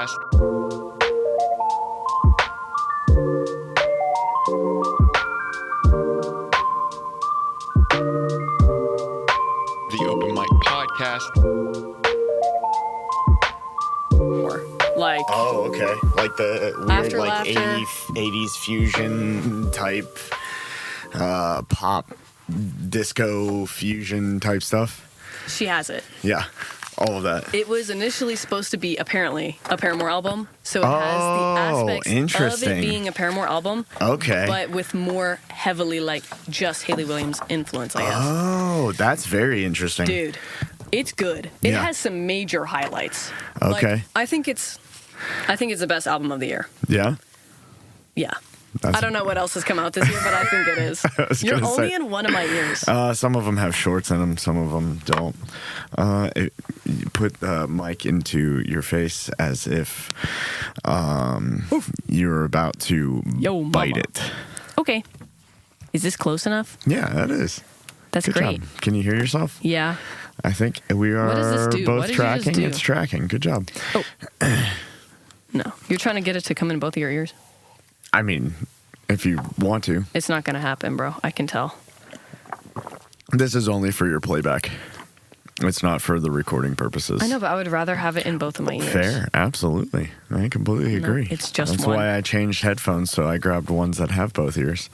podcast. The Open Mic Podcast. Like, oh, okay. Like the weird, After like Laughter. 80s fusion type, pop, disco fusion type stuff. she has it. Yeah, all of that. It was initially supposed to be, apparently, a Paramore album. So it has the aspects of interesting. it being a Paramore album. Okay. But with more heavily, like, just Hayley Williams influence, I guess. Oh, that's very interesting. Dude, it's good. It Yeah. has some major highlights. Okay. Like, I think it's the best album of the year. Yeah. Yeah. That's- I don't know what else has come out this year, but I think it is. was You're gonna only say- in one of my ears. Some of them have shorts in them, some of them don't. You put the mic into your face as if you're about to Yo, bite mama. it. Okay. Is this close enough? Yeah, that is. That's Good great. job. Can you hear yourself? Yeah. I think we are does this do? What both did you just tracking. do? It's tracking. Good job. No. You're trying to get it to come in both of your ears? I mean, if you want to. It's not going to happen, bro. I can tell. This is only for your playback. It's not for the recording purposes. I know, but I would rather have it in both of my ears. Fair. Absolutely. I completely No, agree. it's just That's one. why I changed headphones, so I grabbed ones that have both ears.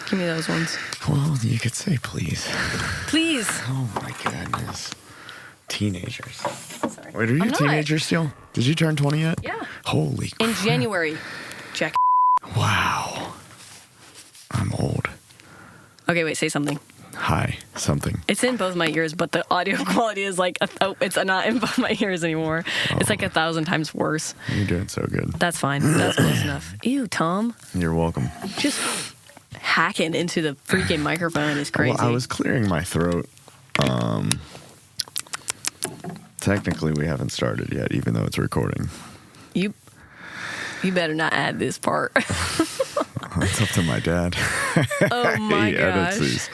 Give me those ones. Well, you could say please. Please. Oh, my goodness. Teenagers. Sorry. Wait, are you I'm a not. teenager still? Did you turn 20 yet? Yeah. Holy In crap. January. Check. Wow. I'm old. Okay, wait, say something. Hi, something. It's in both my ears, but the audio quality is like, it's not in both my ears anymore. It's like 1,000 times worse. You're doing so good. That's fine. That's close enough. Ew, Tom. You're welcome. Just hacking into the freaking microphone is crazy. Well, I was clearing my throat. Technically, we haven't started yet, even though it's recording. You better not add this part. It's up to my dad. Oh my He edits gosh. these.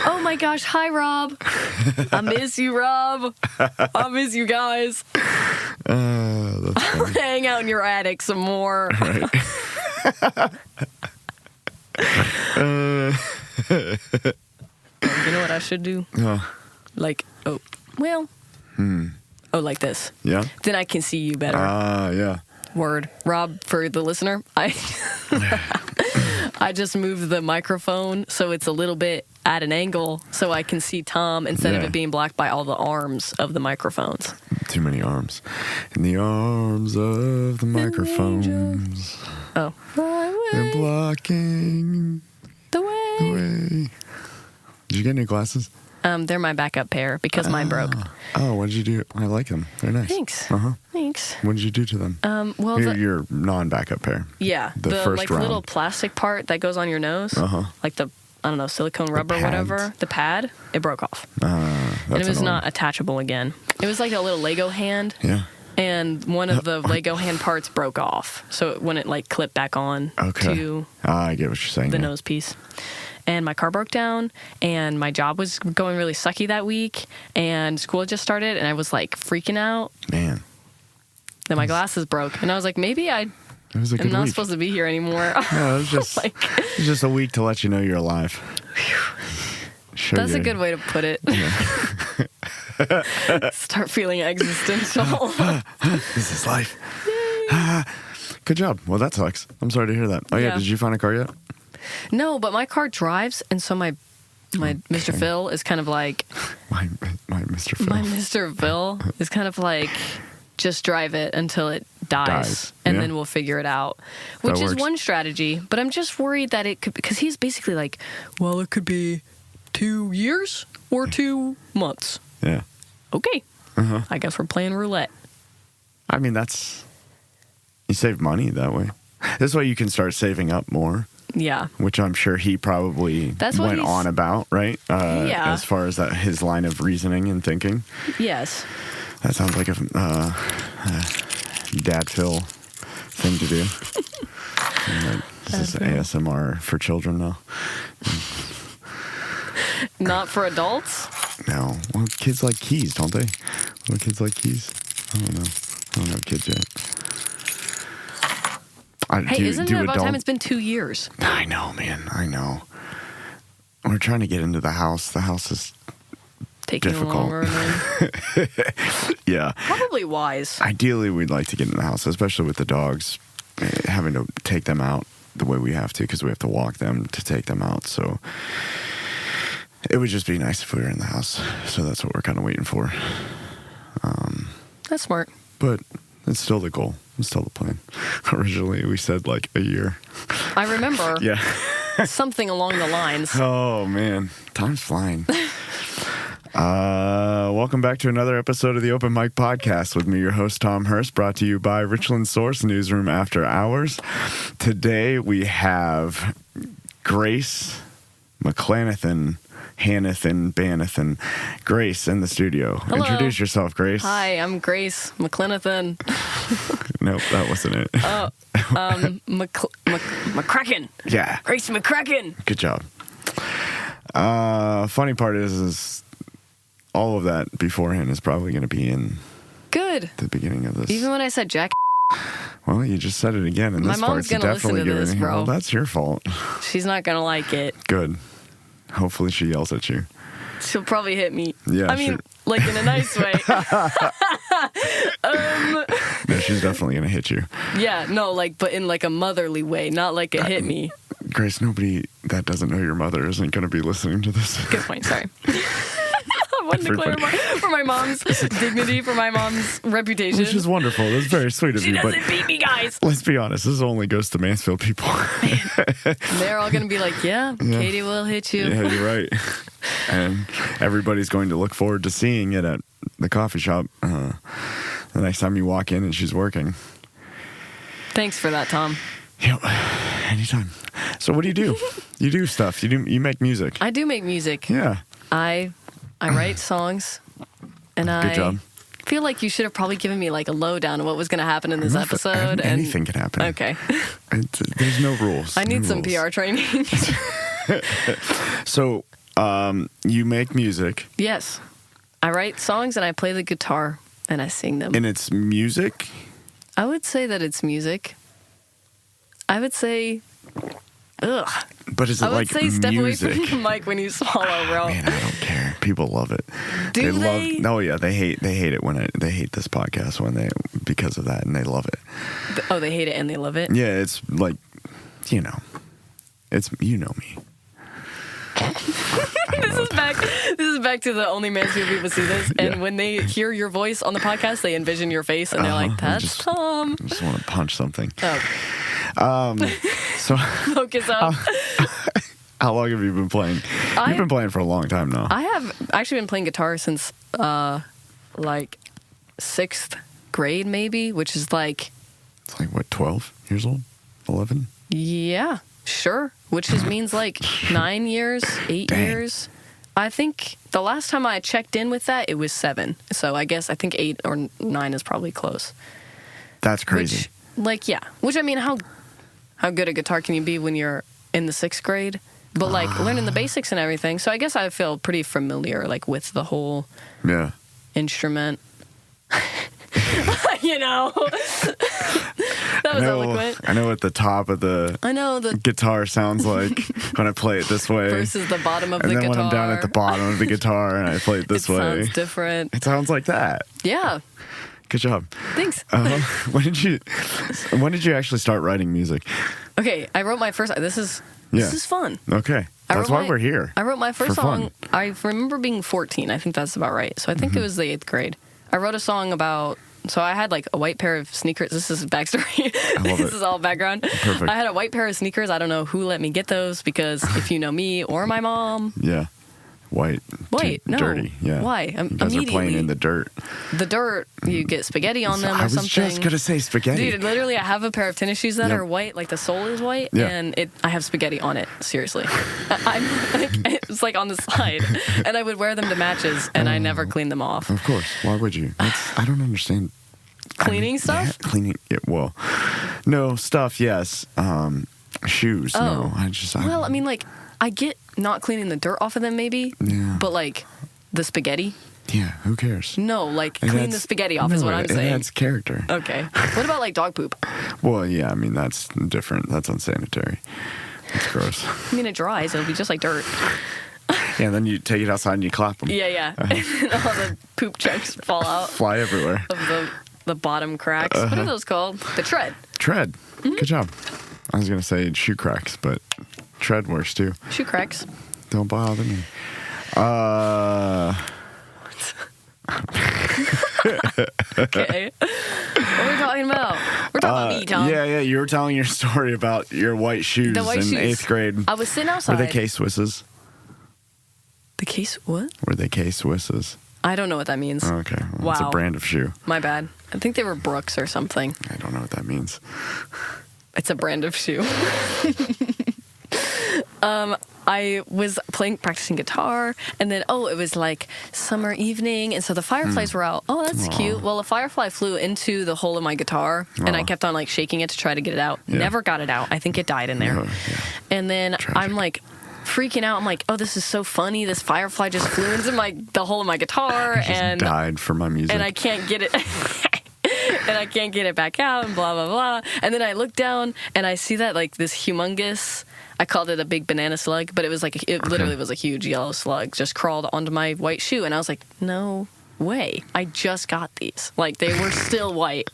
Oh my gosh. Hi, Rob. I miss you, Rob. I miss you guys. That's funny. Hang out in your attic some more. Right. You know what I should do? Like, oh, like this. Yeah? Then I can see you better. Yeah. Word. Rob, for the listener, I just moved the microphone so it's a little bit at an angle so I can see Tom instead of Yeah. it being blocked by all the arms of the microphones. Too many arms. In the arms of the microphones. Oh. They're blocking The way. the way. Did you get new glasses? They're my backup pair because mine broke. Oh, what did you do? I like them. They're nice. Thanks. Uh-huh. Thanks. What did you do to them? Well, your non-backup pair. yeah, the the first like round. little plastic part that goes on your nose, like the silicone rubber, pads. whatever. The pad, it broke off, and That's it was annoying. not attachable again. It was like a little Lego hand, Yeah. and one of the Lego hand parts broke off, so it wouldn't like clip back on Okay. to I get what you're saying. the yeah. nose piece. And my car broke down, and my job was going really sucky that week, and school had just started, and I was like freaking out. Man, Then my glasses broke, and I was like, maybe I it was a am good not week. supposed to be here anymore. No, it was just Like- it was just a week to let you know you're alive. Show That's you. a good way to put it. Start feeling existential. This is life. Good job. Well, that sucks. I'm sorry to hear that. Oh yeah, Yeah. did you find a car yet? No, but my car drives, and so my Mr. Phil is kind of like My Mr. Phil. my Mr. Phil is kind of like just drive it until it dies, and Yeah. then we'll figure it out. Which is works. one strategy, but I'm just worried that it could, because he's basically like, well, it could be 2 years or 2 months. Yeah. Okay, Uh-huh. I guess we're playing roulette. I mean, you save money that way. This way you can start saving up more, Yeah. which I'm sure he probably That's what went he's- on about, right? Yeah. As far as his line of reasoning and thinking. Yes. That sounds like a Dad Phil thing to do. This is ASMR for children now. Not for adults. No. Well, kids like keys, don't they? Well, kids like keys. I don't know. I don't have kids yet. Hey, isn't it about time? It's been 2 years. I know, man. I know. We're trying to get into the house. The house is taking difficult. Longer than... Yeah. Probably wise. Ideally, we'd like to get in the house, especially with the dogs, having to take them out the way we have to because we have to walk them to take them out. So it would just be nice if we were in the house. So that's what we're kind of waiting for. That's smart. But it's still the goal. It's still the plan. Originally, we said like a year. I remember. Yeah. Something along the lines. Oh, man. Time's flying. Welcome back to another episode of the Open Mic Podcast with me, your host, Tom Hirst, brought to you by Richland Source Newsroom After Hours. Today we have Grace McClenathan, Hanathan, Banathan. Grace in the studio. Hello. Introduce yourself, Grace. Hi, I'm Grace McClenathan. Nope, that wasn't it. Oh, McCracken. Yeah. Grace McCracken. Good job. Funny part is all of that beforehand is probably going to be in Good. the beginning of this. Even when I said Jack. Well, you just said it again, and My this mom's part's gonna definitely listen to giving this, you. bro. Well, that's your fault. She's not going to like it. Good. Hopefully, she yells at you. She'll probably hit me. Yeah, I mean, like in a nice way. No, she's definitely gonna hit you. Yeah, no, like, but in like a motherly way, not like a hit me. Grace, nobody that doesn't know your mother isn't gonna be listening to this. Good point, sorry. I wanted to clarify for my mom's dignity, for my mom's reputation. Which is wonderful. That's very sweet of She you. But doesn't beat me, guys. let's be honest, this only goes to Mansfield people. They're all going to be like, yeah, Katie will hit you. Yeah, you're right. And everybody's going to look forward to seeing it at the coffee shop the next time you walk in and she's working. Thanks for that, Tom. Yep, anytime. So what do? You do stuff. You make music. I do make music. Yeah. I write songs, and Good job. feel like you should have probably given me like a lowdown of what was going to happen in this episode. Anything can happen. Okay. There's no rules. I need No some rules. PR training. So, you make music. Yes. I write songs and I play the guitar and I sing them. And it's music? I would say that it's music. I would say, ugh. But is it I would like say step music? away from the mic when you swallow, bro. Man, I don't care. People love it. Do they? Oh yeah, they hate it when they hate this podcast because of that, and they love it. Oh, they hate it and they love it? Yeah, it's like, it's me. This is back to the only Mansfield people see this, and when they hear your voice on the podcast, they envision your face, and they're like, "That's Tom." I just want to punch something. Oh. So Focus up. how long have you been playing? You've been playing for a long time now. I have actually been playing guitar since like 6th grade, maybe, which is like. It's like what, 12 years old, 11? Yeah, sure. Which means like 9 years, 8 Dang. years. I think the last time I checked in with that, it was 7. So I think 8 or 9 is probably close. That's crazy. Which I mean, how good a guitar can you be when you're in the 6th grade? But like learning the basics and everything. So I guess I feel pretty familiar like with the whole instrument. That was eloquent. I know what the top of the guitar sounds like when I play it this way. Versus the bottom of the guitar. guitar. And then when I'm down at the bottom of the guitar and I play it this way. It sounds different. It sounds like that. Yeah. Good job. Thanks. When did you actually start writing music? Okay, I wrote my first. This is fun. Okay. That's why we're here. I wrote my first For song. fun. I remember being 14. I think that's about right. So I think it was the 8th grade. I wrote a song about. So I had like a white pair of sneakers. This is backstory. This is all background. Perfect. I had a white pair of sneakers. I don't know who let me get those because if you know me or my mom. Yeah. White. No. Dirty. Yeah. Why? You guys are playing in the dirt. The dirt, you get spaghetti on them or something. I was just going to say spaghetti. Dude, literally, I have a pair of tennis shoes that are white, like the sole is white, and I have spaghetti on it. Seriously. It's like on the side. And I would wear them to matches, and I never cleaned them off. Of course. Why would you? I don't understand. Cleaning stuff? Cleaning. Yeah, well, no, stuff, yes. Shoes, no. I mean, like, I get not cleaning the dirt off of them, maybe. Yeah. But, like, the spaghetti, Yeah, who cares? No, like clean the spaghetti off is what I'm saying. That's character. Okay. What about like dog poop? Well, yeah, I mean, that's different. That's unsanitary. It's gross. I mean, it dries. It'll be just like dirt. Yeah, then you take it outside and you clap them. Yeah. And all the poop chunks fall out. Fly everywhere. Of the bottom cracks. What are those called? The tread. Tread. Mm-hmm. Good job. I was going to say shoe cracks, but tread works too. Shoe cracks. Don't bother me. Okay. What are we talking about? We're talking about me, Tom. Yeah. You were telling your story about your white shoes in 8th grade. I was sitting outside. Were they K-Swisses? The case what? Were they K-Swisses? I don't know what that means. Okay. Well, wow. It's a brand of shoe. My bad. I think they were Brooks or something. I don't know what that means. It's a brand of shoe. I was practicing guitar, and then, it was like summer evening, and so the fireflies were out. Oh, that's cute. Well, a firefly flew into the hole of my guitar, and I kept on like shaking it to try to get it out. Yeah. Never got it out. I think it died in there. Yeah. And then Tragic. I'm like freaking out. I'm like, oh, this is so funny. This firefly just flew into the hole of my guitar and died for my music. And I can't get it. And I can't get it back out and blah, blah, blah. And then I look down and I see that like this humongous, I called it a big banana slug, but it was like, it literally was a huge yellow slug just crawled onto my white shoe. And I was like, no way. I just got these. Like they were still white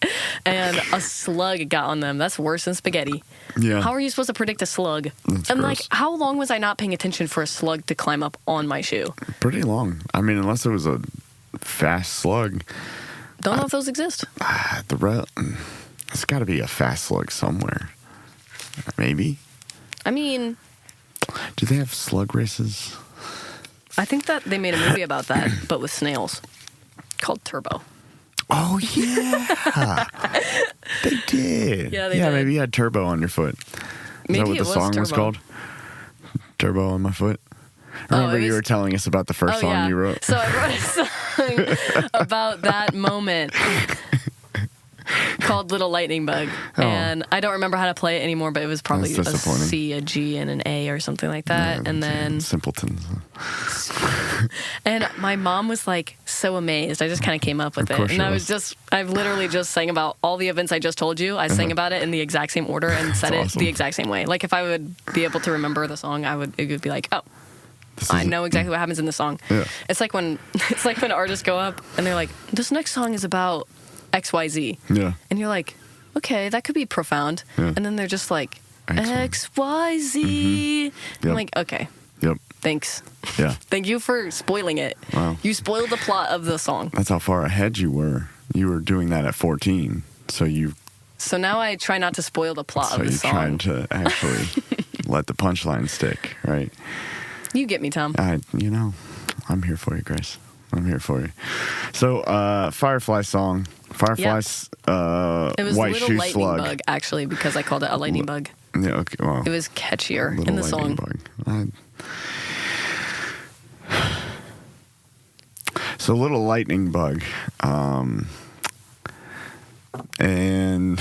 and a slug got on them. That's worse than spaghetti. Yeah. How are you supposed to predict a slug? That's and gross. like, how long was I not paying attention for a slug to climb up on my shoe? Pretty long. I mean, unless it was a fast slug. Don't know if those exist. It's got to be a fast slug somewhere. Maybe. I mean, do they have slug races? I think that they made a movie about that, but with snails, called Turbo. Oh yeah, they did. Yeah, they did. Maybe you had turbo on your foot. Is maybe that what the song was called? Turbo on my foot. Remember you were telling us about the first song you wrote. So I wrote a song about that moment called Little Lightning Bug. Oh. And I don't remember how to play it anymore, but it was probably a C, a G, and an A or something like that. Yeah, and then simpletons. And my mom was like so amazed. I just kind of came up with it. And I've literally just sang about all the events I just told you. I sang about it in the exact same order and said it the exact same way. Like if I would be able to remember the song, it would be like, oh, I know exactly what happens in the song. Yeah. It's like when artists go up and they're like, this next song is about XYZ. Yeah. And you're like, okay, that could be profound. Yeah. And then they're just like, XYZ. Mm-hmm. Yep. I'm like, okay. Yep. Thanks. Yeah. Thank you for spoiling it. Wow. You spoiled the plot of the song. That's how far ahead you were. You were doing that at 14. So now I try not to spoil the plot of the song. So you're trying to actually let the punchline stick, right? You get me, Tom. I'm here for you, Grace. I'm here for you. So, Firefly song. Firefly's it was white Little shoe Lightning slug. Bug, actually, because I called it a lightning bug. Yeah, okay. Well, it was catchier in the song. Bug. So, Little Lightning Bug. And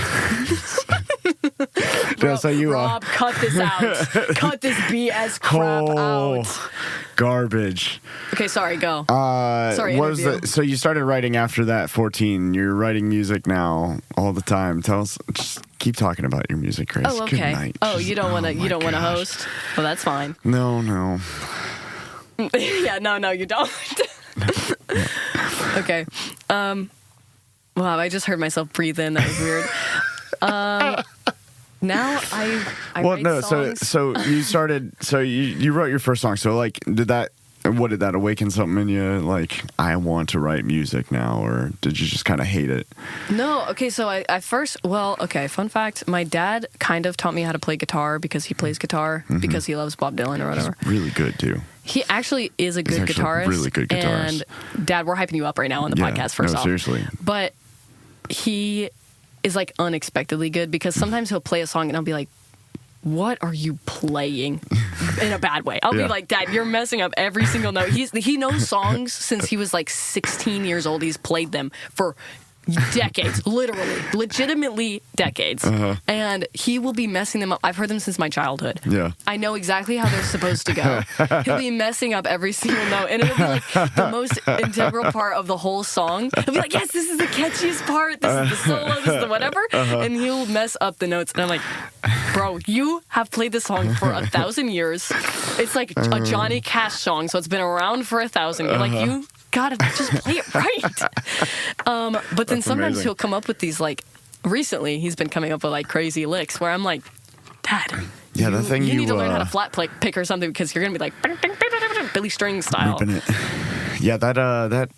Rob, cut this out. Cut this BS crap out. Garbage. Okay, sorry, go. So you started writing after that 14. You're writing music now all the time. Tell us, just keep talking about your music, Grace. Oh, okay. Good night. Oh, you don't want to host? Well, that's fine. No. Yeah, no, you don't. Okay. Wow, I just heard myself breathe in. That was weird. Now I write songs. So you started. So you wrote your first song. So like, did that awaken something in you? Like, I want to write music now, or did you just kind of hate it? No. Okay. So I first. Well. Okay. Fun fact: my dad kind of taught me how to play guitar because he plays guitar because he loves Bob Dylan or whatever. He's really good too. He actually is a good guitarist. Really good guitarist. And Dad, we're hyping you up right now on the podcast. First off, seriously. But he is like unexpectedly good because sometimes he'll play a song and I'll be like, what are you playing? In a bad way. I'll be like, Dad, you're messing up every single note. He knows songs since he was like 16 years old. He's played them for decades, literally, legitimately decades. And he will be messing them up. I've heard them since my childhood. Yeah. I know exactly how they're supposed to go. He'll be messing up every single note, and it'll be like the most integral part of the whole song. He'll be like, yes, this is the catchiest part, this is the solo, this is the whatever, and he'll mess up the notes. And I'm like, bro, you have played this song for 1,000 years. It's like a Johnny Cash song, so it's been around for 1,000 years. Like, you gotta just play it right. But then sometimes amazing. he'll come up with these, like, recently he's been coming up with like crazy licks where I'm like, Dad, Yeah, the thing you you need to learn how to flat pick or something, because you're gonna be like Billy String style. Ripping it. Yeah, that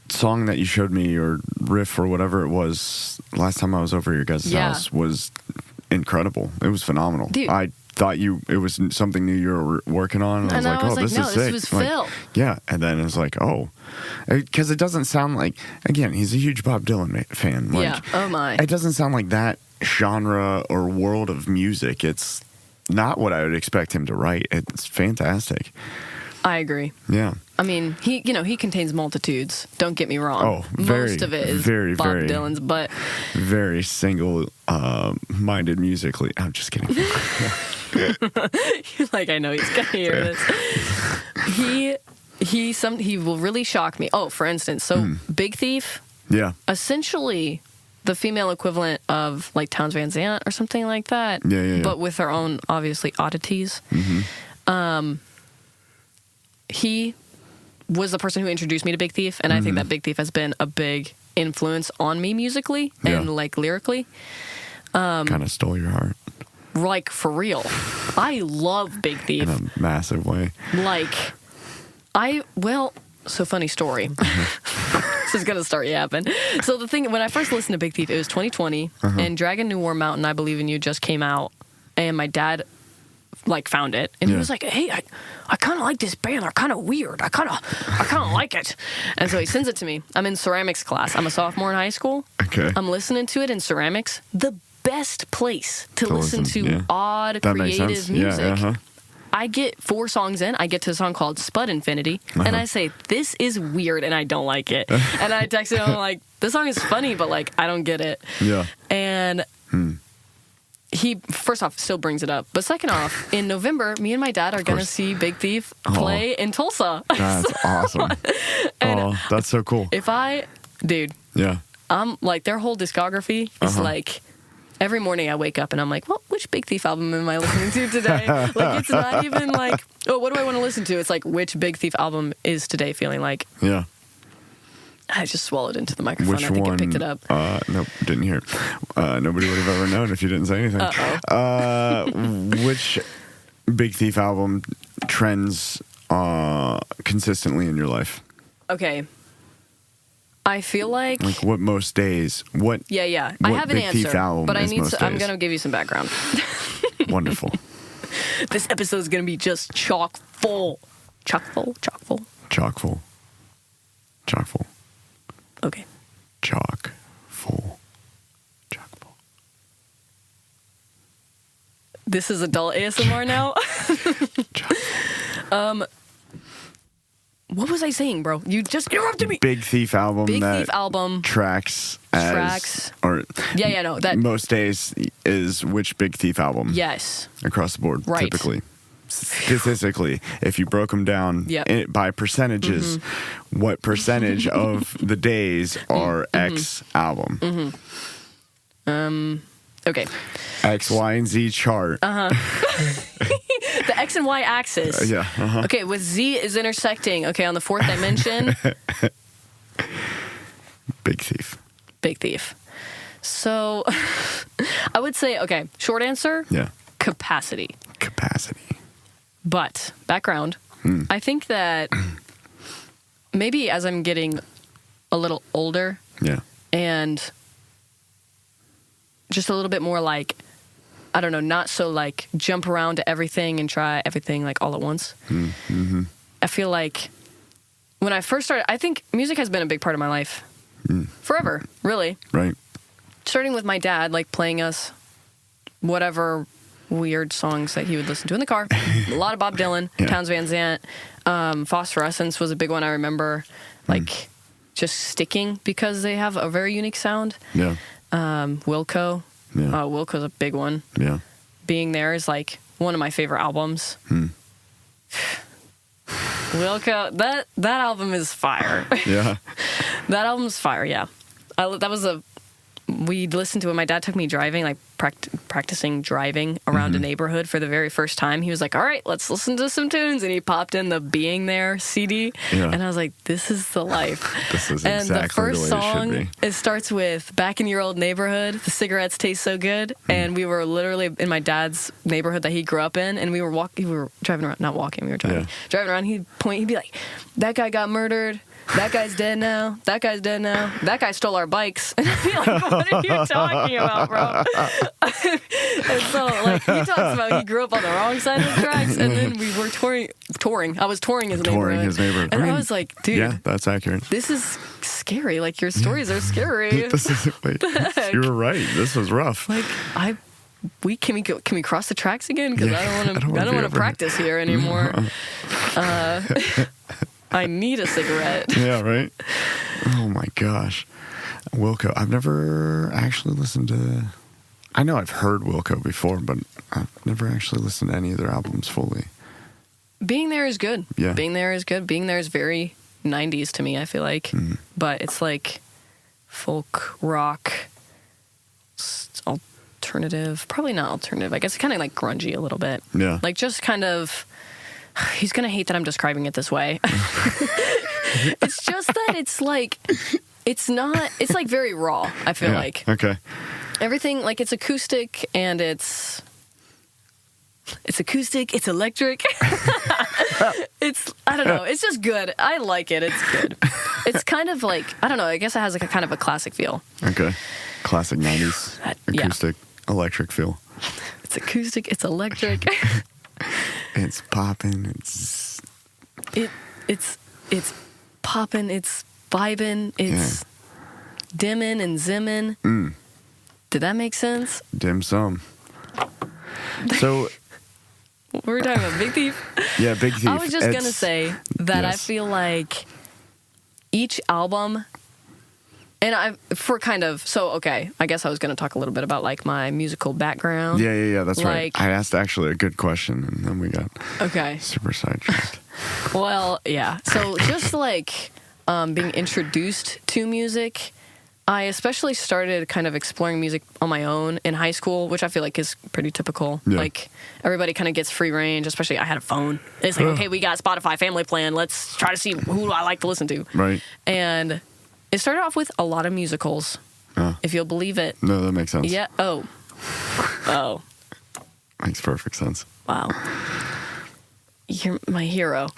song that you showed me, or riff or whatever it was last time I was over your guys' house, was incredible. It was phenomenal. Dude. I thought it was something new you were working on, and I was like, no, is sick. This was Phil. Yeah, and then it's like, oh, because it doesn't sound like, again, he's a huge Bob Dylan fan. Like, Yeah, oh my. It doesn't sound like that genre or world of music. It's not what I would expect him to write. It's fantastic. I agree. Yeah. I mean, he contains multitudes. Don't get me wrong. Oh, very, most of it is very, Bob very, Dylan's, but very single-minded musically. I'm just kidding. you're like, I know he's gonna hear this. He will really shock me. Oh, for instance, so Big Thief, Yeah. essentially the female equivalent of like Townes Van Zandt or something like that. Yeah. But with her own, obviously, oddities. He was the person who introduced me to Big Thief, and I think that Big Thief has been a big influence on me musically and like lyrically. Kind of stole your heart Like, for real. I love Big Thief. in a massive way. Like, so funny story. This is going to start yapping. So the thing, when I first listened to Big Thief, it was 2020, and Dragon New War Mountain, I Believe in You just came out, and my dad, like, found it, and he was like, hey, I kind of like this band. They're kind of weird. I kind of like it. And so he sends it to me. I'm in ceramics class. I'm a sophomore in high school. Okay. I'm listening to it in ceramics. The best place to listen to yeah. odd, That makes creative sense. music. Yeah, I get 4 songs in. I get to a song called Spud Infinity, and I say, this is weird, and I don't like it. And I texted him, I'm like, this song is funny, but, like, I don't get it. Yeah. And he, first off, still brings it up. But second off, in November, me and my dad are going to see Big Thief play in Tulsa. That's awesome. And that's so cool. Dude, Yeah. I'm like, their whole discography is like, every morning I wake up and I'm like, well, which Big Thief album am I listening to today? Like, it's not even like, oh, what do I want to listen to? It's like, which Big Thief album is today feeling like? Yeah. I just swallowed into the microphone. Which I think one? I picked it up. Nope, didn't hear it. Nobody would have ever known if you didn't say anything. Which Big Thief album trends consistently in your life? Okay. I feel like what most days? What? Yeah. What I have an Big Thief answer, album but is most I'm days? going to give you some background. Wonderful. This episode is going to be just chock full. Chock full? Chock full. Okay. Chock full. This is adult ASMR now. What was I saying, bro? You just interrupted me. Big Thief album. Big that Thief album. Tracks. Or Yeah, no. That most days is which Big Thief album? Yes. Across the board, Right. typically. Statistically, if you broke them down by percentages, what percentage of the days are X album? Okay. X, Y, and Z chart. The X and Y axis. Yeah. Okay, with Z is intersecting. Okay, on the 4th dimension. Big Thief. Big Thief. So, I would say, okay, short answer. Yeah. Capacity. But, background, I think that maybe as I'm getting a little older and just a little bit more like, I don't know, not so like jump around to everything and try everything like all at once. I feel like when I first started, I think music has been a big part of my life forever, really. Right. Starting with my dad, like playing us whatever weird songs that he would listen to in the car. A lot of Bob Dylan, Townes Van Zandt, Phosphorescence was a big one I remember. Like just sticking because they have a very unique sound. Yeah. Wilco. Yeah. Wilco's a big one. Yeah. Being There is like one of my favorite albums. Wilco, that album is fire. Yeah. That album's fire, yeah. We listened to it. My dad took me driving, like practicing driving around a neighborhood for the very first time. He was like, all right, let's listen to some tunes. And he popped in the Being There CD. Yeah. And I was like, this is the life. This is and exactly the first the way song, it should be. it starts with Back in Your Old Neighborhood, the cigarettes taste so good. And we were literally in my dad's neighborhood that he grew up in. And we were driving around, not walking, we were driving. Yeah. Driving around, he'd be like, that guy got murdered. That guy's dead now. That guy's dead now. That guy stole our bikes. And I'd be like, what are you talking about, bro? And so, like, he talks about he grew up on the wrong side of the tracks, and then we were touring. I was touring his neighborhood. And I was like, dude. Yeah, that's accurate. This is scary. Like, your stories are scary. You were right. This was rough. Like, can we cross the tracks again? Because I don't want to practice here anymore. I need a cigarette. Yeah, right? Oh, my gosh. Wilco. I've never actually listened to... I know I've heard Wilco before, but I've never actually listened to any of their albums fully. Being There is good. Yeah. Being There is good. Being There is very 90s to me, I feel like. But it's like folk, rock, alternative. Probably not alternative. I guess kind of like grungy a little bit. Yeah. Like just kind of... He's going to hate that I'm describing it this way. It's just that it's like, it's like very raw, I feel like. Okay. Everything, like it's acoustic and it's acoustic, it's electric. I don't know, it's just good. I like it, it's good. It's kind of like, I don't know, I guess it has like a kind of a classic feel. Okay. Classic 90s acoustic, electric feel. It's acoustic, it's electric. It's popping. It's popping. It's vibing. It's dimming and zimming. Did that make sense? Dim sum. So we were talking about Big Thief. Yeah, Big Thief. I was just gonna say that I feel like each album. And I guess I was going to talk a little bit about like my musical background. Yeah, that's right. I asked actually a good question and then we got super sidetracked. Well, yeah. So just like being introduced to music, I especially started kind of exploring music on my own in high school, which I feel like is pretty typical. Yeah. Like everybody kind of gets free range, especially I had a phone. It's like, okay, we got Spotify Family Plan. Let's try to see who I like to listen to. Right. And it started off with a lot of musicals, if you'll believe it. No, that makes sense. Yeah. Oh. Makes perfect sense. Wow. You're my hero.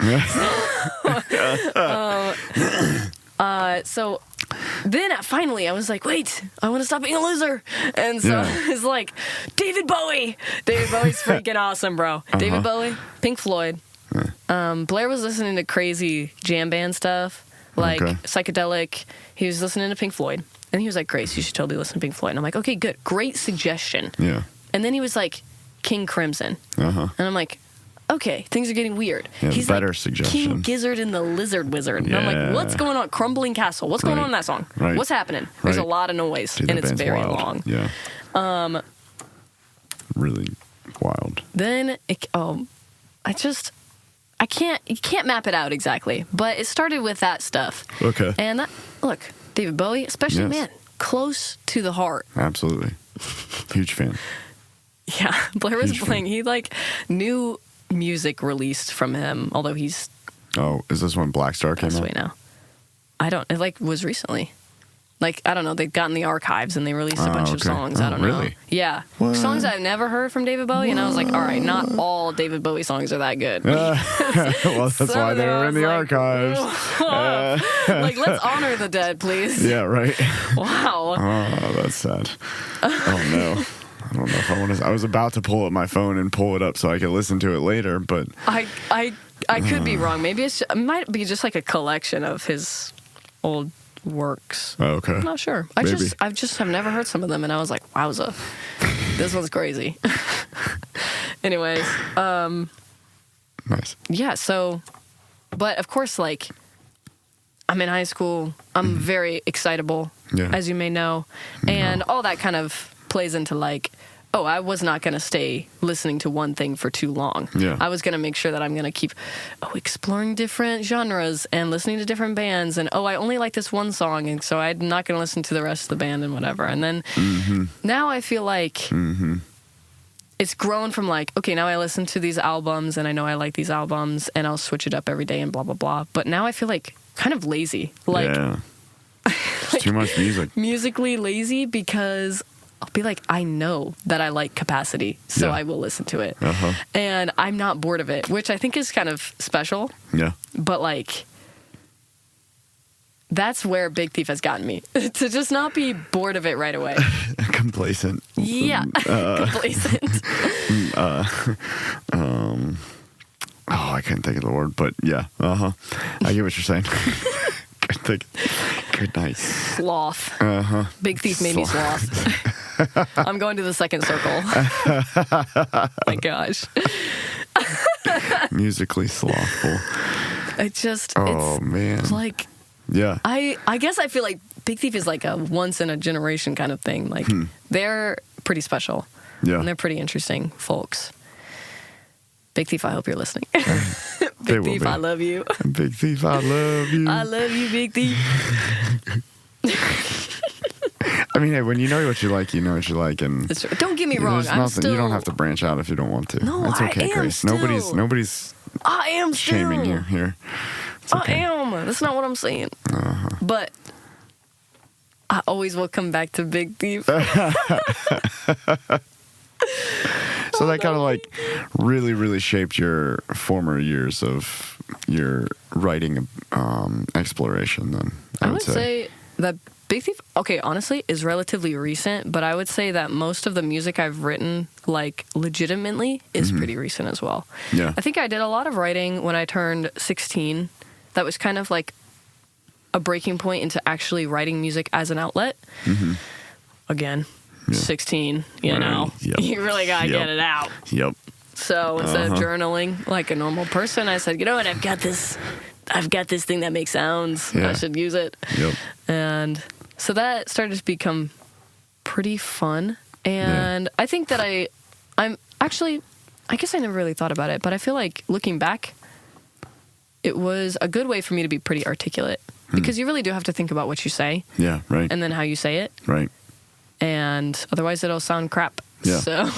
So then finally I was like, wait, I want to stop being a loser. And so it's like, David Bowie. David Bowie's freaking awesome, bro. David Bowie, Pink Floyd. Blair was listening to crazy jam band stuff. Like psychedelic. He was listening to Pink Floyd. And he was like, Grace, you should totally listen to Pink Floyd. And I'm like, okay, good. Great suggestion. Yeah. And then he was like, King Crimson. And I'm like, okay, things are getting weird. Yeah, he's better like suggestion. King Gizzard and the Lizard Wizard. And I'm like, what's going on? Crumbling Castle. What's going on in that song? Right. What's happening? There's a lot of noise. Dude, and it's very long. Yeah. Really wild. Then you can't map it out exactly, but it started with that stuff. Okay. And look, David Bowie, especially, man, close to the heart. Absolutely. Huge fan. Yeah, Blair was playing. He like new music released from him, although he's. Oh, is this when Black Star came out? Wait, now. I don't. It like was recently. Like, I don't know, they've gotten the archives and they released a bunch of songs. I don't know. Yeah. What? Songs I've never heard from David Bowie, and I was like, all right, not all David Bowie songs are that good. Well, that's why they were in the archives. Like, let's honor the dead, please. Yeah, right. Wow. Oh, that's sad. Oh, no. I don't know if I want to. I was about to pull up my phone and pull it up so I could listen to it later, but. I could be wrong. Maybe it might be just like a collection of his old works. Oh, okay. I'm not sure. I've never heard some of them, and I was like, wowza, this one's crazy. Anyways, nice. Yeah. So, but of course, like, I'm in high school. I'm very excitable, as you may know. And all that kind of plays into like, oh, I was not going to stay listening to one thing for too long. Yeah. I was going to make sure that I'm going to keep exploring different genres and listening to different bands. And, I only like this one song, and so I'm not going to listen to the rest of the band and whatever. And then now I feel like it's grown from like, okay, now I listen to these albums, and I know I like these albums, and I'll switch it up every day and blah, blah, blah. But now I feel like kind of lazy. Like, It's too much music. Musically lazy, because I'll be like, I know that I like Capacity, so I will listen to it. And I'm not bored of it, which I think is kind of special. Yeah. But like, that's where Big Thief has gotten me. To just not be bored of it right away. Complacent. Yeah. Complacent. I can't think of the word, but yeah. I get what you're saying. Good night. Sloth. Big Thief made me sloth. I'm going to the second circle. My gosh. Musically slothful. It's man. Like, yeah. I guess I feel like Big Thief is like a once in a generation kind of thing. Like, they're pretty special. Yeah. And they're pretty interesting folks. Big Thief, I hope you're listening. They Big Thief, I love you. Big Thief, I love you. I love you, Big Thief. I mean, hey, when you know what you like, you know what you like, and don't get me wrong. There's nothing. You don't have to branch out if you don't want to. No, it's okay, I am Grace. still. Nobody's. I am shaming still. you here. It's okay. I am. That's not what I'm saying. But I always will come back to Big Thief. So that kind of like really, really shaped your former years of your writing exploration. Then I would say that Big Thief, okay, honestly, is relatively recent, but I would say that most of the music I've written, like, legitimately, is pretty recent as well. Yeah. I think I did a lot of writing when I turned 16. That was kind of like a breaking point into actually writing music as an outlet. Again, 16, you know. Yep. You really got to get it out. Yep. So instead of journaling like a normal person, I said, you know what, I've got this thing that makes sounds. I should use it. Yep. And so that started to become pretty fun. And I think that I'm actually, I guess I never really thought about it, but I feel like looking back, it was a good way for me to be pretty articulate. Because you really do have to think about what you say. Yeah, right. And then how you say it. Right. And otherwise it'll sound crap. Yeah. So.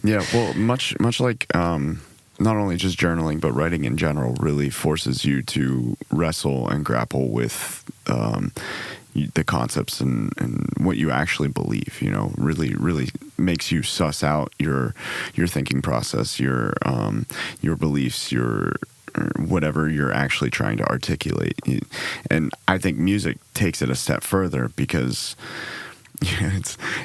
Yeah, well, much like not only just journaling, but writing in general really forces you to wrestle and grapple with the concepts and what you actually believe. You know, really makes you suss out your thinking process, your beliefs, your whatever you're actually trying to articulate. And I think music takes it a step further because.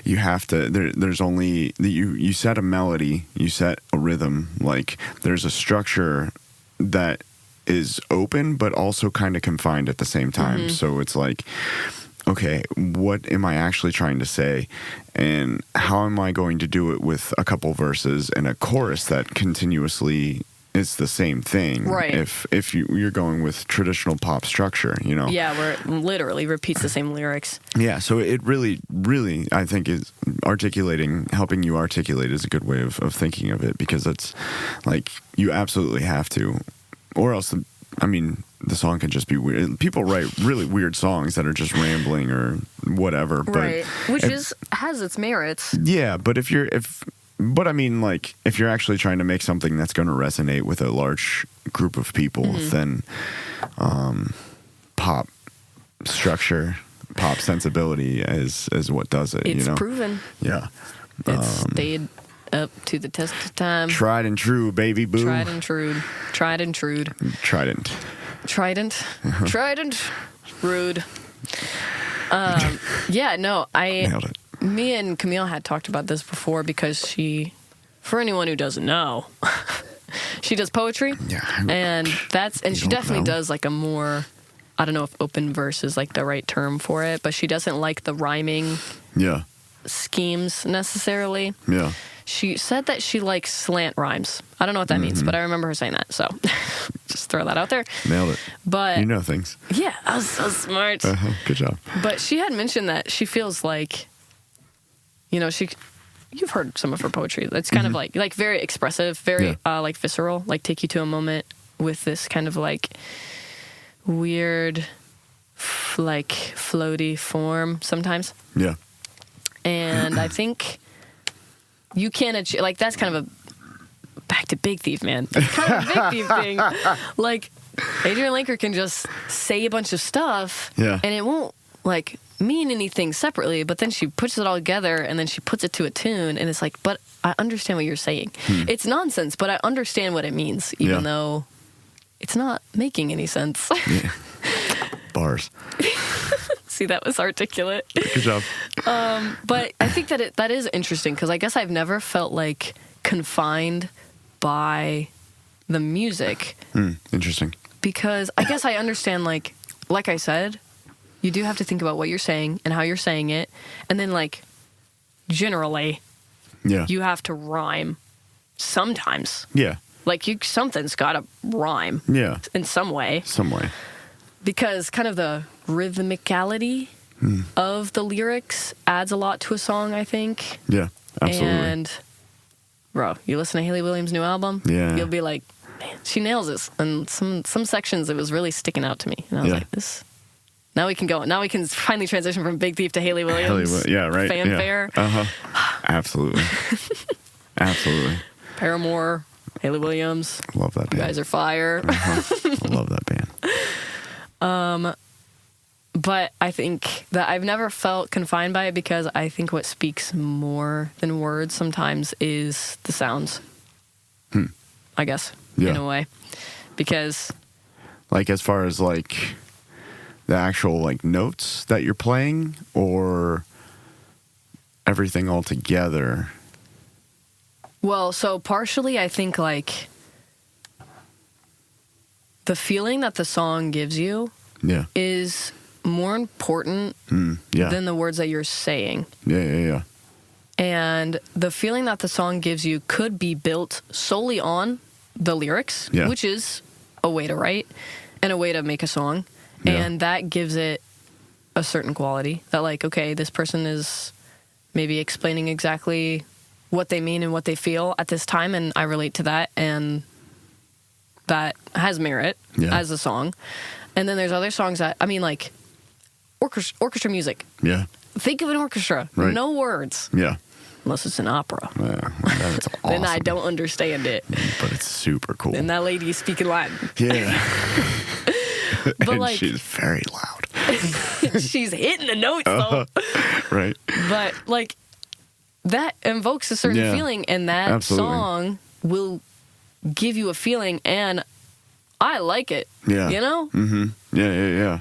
You have to. There's only you set a melody, you set a rhythm. Like there's a structure that is open, but also kind of confined at the same time. So it's like, okay, what am I actually trying to say, and how am I going to do it with a couple verses and a chorus that continuously. It's the same thing, right? If you're going with traditional pop structure, you know. Yeah, where it literally repeats the same lyrics. Yeah, so it really, I think is helping you articulate is a good way of thinking of it, because it's like you absolutely have to, or else the song can just be weird. People write really weird songs that are just rambling or whatever, right? Which has its merits. Yeah, but if you're actually trying to make something that's going to resonate with a large group of people, then pop structure, pop sensibility is what does it. It's you know? proven. Yeah. It's stayed up to the test of time. Tried and true, baby boo. Tried and true. Trident. Trident. Rude. Yeah, no, Nailed it. Me and Camille had talked about this before because she, for anyone who doesn't know, she does poetry. Yeah. And she definitely does like a more, I don't know if open verse is like the right term for it, but she doesn't like the rhyming schemes necessarily. Yeah. She said that she likes slant rhymes. I don't know what that means, but I remember her saying that. So just throw that out there. Nailed it. But you know things. Yeah, I was so smart. Good job. But she had mentioned that she feels like, you know, you've heard some of her poetry. It's kind of like very expressive, very like visceral, like take you to a moment with this kind of like weird, like floaty form sometimes. Yeah. And I think you can achieve, like, that's kind of a back to Big Thief, man. It's kind of a Big Thief thing. Like, Adrian Lanker can just say a bunch of stuff, and it won't like mean anything separately. But then she puts it all together, and then she puts it to a tune, and it's like, but I understand what you're saying. It's nonsense, but I understand what it means, even though it's not making any sense. Bars. See, that was articulate. Good job. But I think that is interesting because I guess I've never felt like confined by the music. Interesting. Because I guess I understand, like I said, you do have to think about what you're saying and how you're saying it. And then, like, generally, you have to rhyme sometimes. Yeah. Like, something's got to rhyme. Yeah. In some way. Some way. Because kind of the rhythmicality of the lyrics adds a lot to a song, I think. Yeah, absolutely. And, bro, you listen to Hayley Williams' new album, you'll be like, man, she nails this. And some sections, it was really sticking out to me. And I was like, this... Now we can go. Now we can finally transition from Big Thief to Hayley Williams. Fanfare. Yeah. Absolutely. Absolutely. Paramore, Hayley Williams. Love that band. You guys are fire. I love that band. But I think that I've never felt confined by it because I think what speaks more than words sometimes is the sounds. I guess, in a way. Because... Like, as far as, like, the actual, like, notes that you're playing, or everything all together? Well, so partially I think, like... The feeling that the song gives you is more important than the words that you're saying. Yeah. And the feeling that the song gives you could be built solely on the lyrics, which is a way to write and a way to make a song. And that gives it a certain quality that, like, okay, this person is maybe explaining exactly what they mean and what they feel at this time, and I relate to that, and that has merit as a song. And then there's other songs that, I mean, like, orchestra music. Yeah. Think of an orchestra. Right. No words. Yeah. Unless it's an opera. That's awesome. Then I don't understand it. But it's super cool. And that lady is speaking Latin. Yeah. But, and like, she's very loud. She's hitting the notes, though. Right. But, like, that invokes a certain feeling, and that song will give you a feeling, and I like it. Yeah. You know? Mm-hmm. Yeah.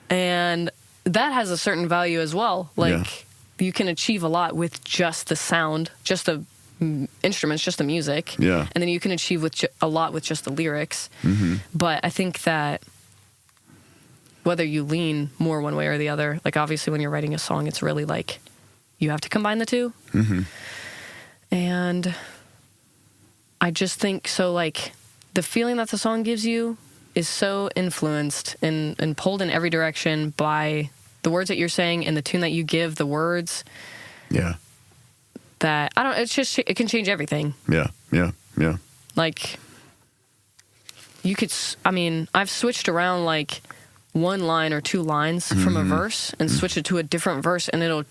And that has a certain value as well. Like, you can achieve a lot with just the sound, just the instruments, just the music. Yeah. And then you can achieve with a lot with just the lyrics. Mm-hmm. But I think that whether you lean more one way or the other, like, obviously when you're writing a song, it's really like you have to combine the two. Mm-hmm. And I just think so, like, the feeling that the song gives you is so influenced and pulled in every direction by the words that you're saying and the tune that you give the words. Yeah. That, I don't, it's just, it can change everything. Yeah. Like, you could, I mean, I've switched around, like, one line or two lines from a verse and switch it to a different verse, and it'll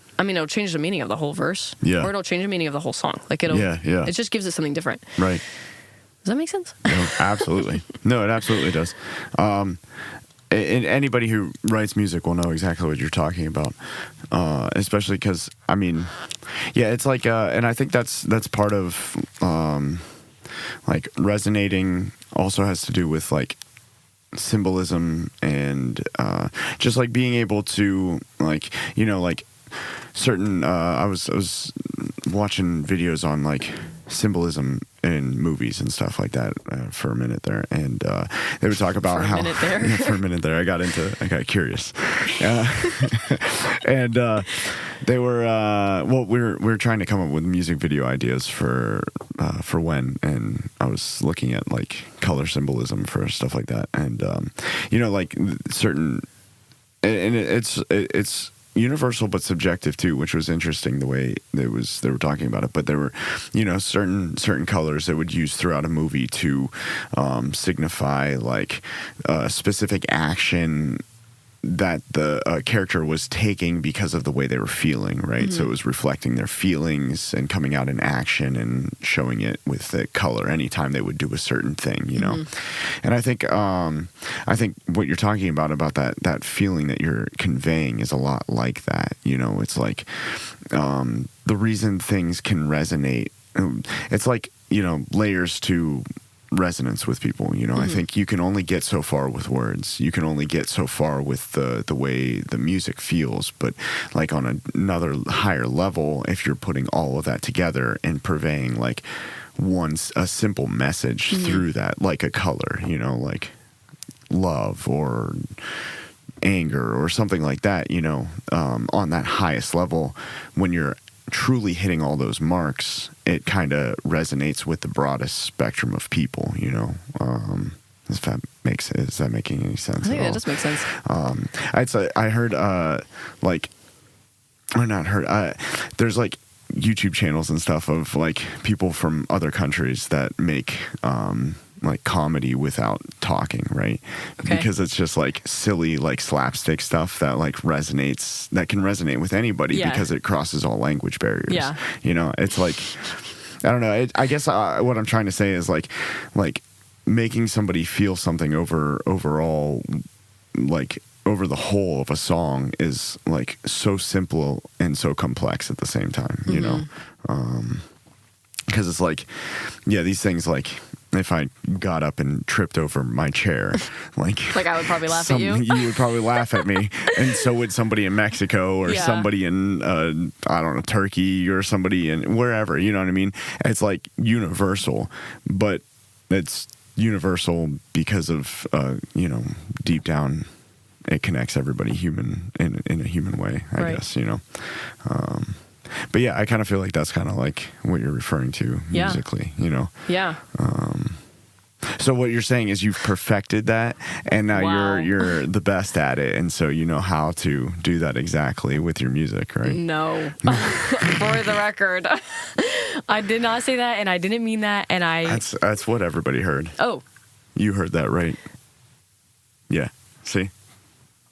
change the meaning of the whole verse. Yeah. Or it'll change the meaning of the whole song. Like, it just gives it something different. Right. Does that make sense? No, absolutely. No, it absolutely does. And anybody who writes music will know exactly what you're talking about. Especially because, I mean, it's like, and I think that's part of, like, resonating also has to do with, like, symbolism and just, like, being able to, like, you know, like, certain I was watching videos on, like, symbolism in movies and stuff like that for a minute there, and they would talk about how for a minute there I got curious, and they were we were trying to come up with music video ideas for when, and I was looking at like color symbolism for stuff like that, and like certain, and it's universal but subjective too, which was interesting the way they were talking about it. But there were, certain colors that would use throughout a movie to signify like a specific action that the character was taking because of the way they were feeling, right? Mm-hmm. So it was reflecting their feelings and coming out in action and showing it with the color anytime they would do a certain thing, Mm-hmm. And I think what you're talking about that feeling that you're conveying is a lot like that. It's like the reason things can resonate. It's like layers to resonance with people. Mm-hmm. I think you can only get so far with words. You can only get so far with the way the music feels. But like on another higher level, if you're putting all of that together and purveying like a simple message mm-hmm. through that, like a color, like love or anger or something like that, on that highest level, when you're truly hitting all those marks, it kind of resonates with the broadest spectrum of people, is that making any sense? I think that does make sense. I heard there's like YouTube channels and stuff of like people from other countries that make like comedy without talking, right? Okay. Because it's just like silly, like slapstick stuff that like can resonate with anybody because it crosses all language barriers. Yeah. It's like, I don't know. I guess what I'm trying to say is like making somebody feel something overall, like over the whole of a song is like so simple and so complex at the same time, mm-hmm. Because it's like, these things like, if I got up and tripped over my chair, like I would probably laugh at you. You would probably laugh at me, and so would somebody in Mexico or somebody in I don't know, Turkey or somebody in wherever. You know what I mean? It's like universal, but it's universal because of deep down, it connects everybody human in a human way. I guess But I kind of feel like that's kind of like what you're referring to musically, Yeah. So what you're saying is you've perfected that, and now you're the best at it, and so you know how to do that exactly with your music, right? No. For the record, I did not say that, and I didn't mean that, and That's what everybody heard. Oh. You heard that, right? Yeah. See?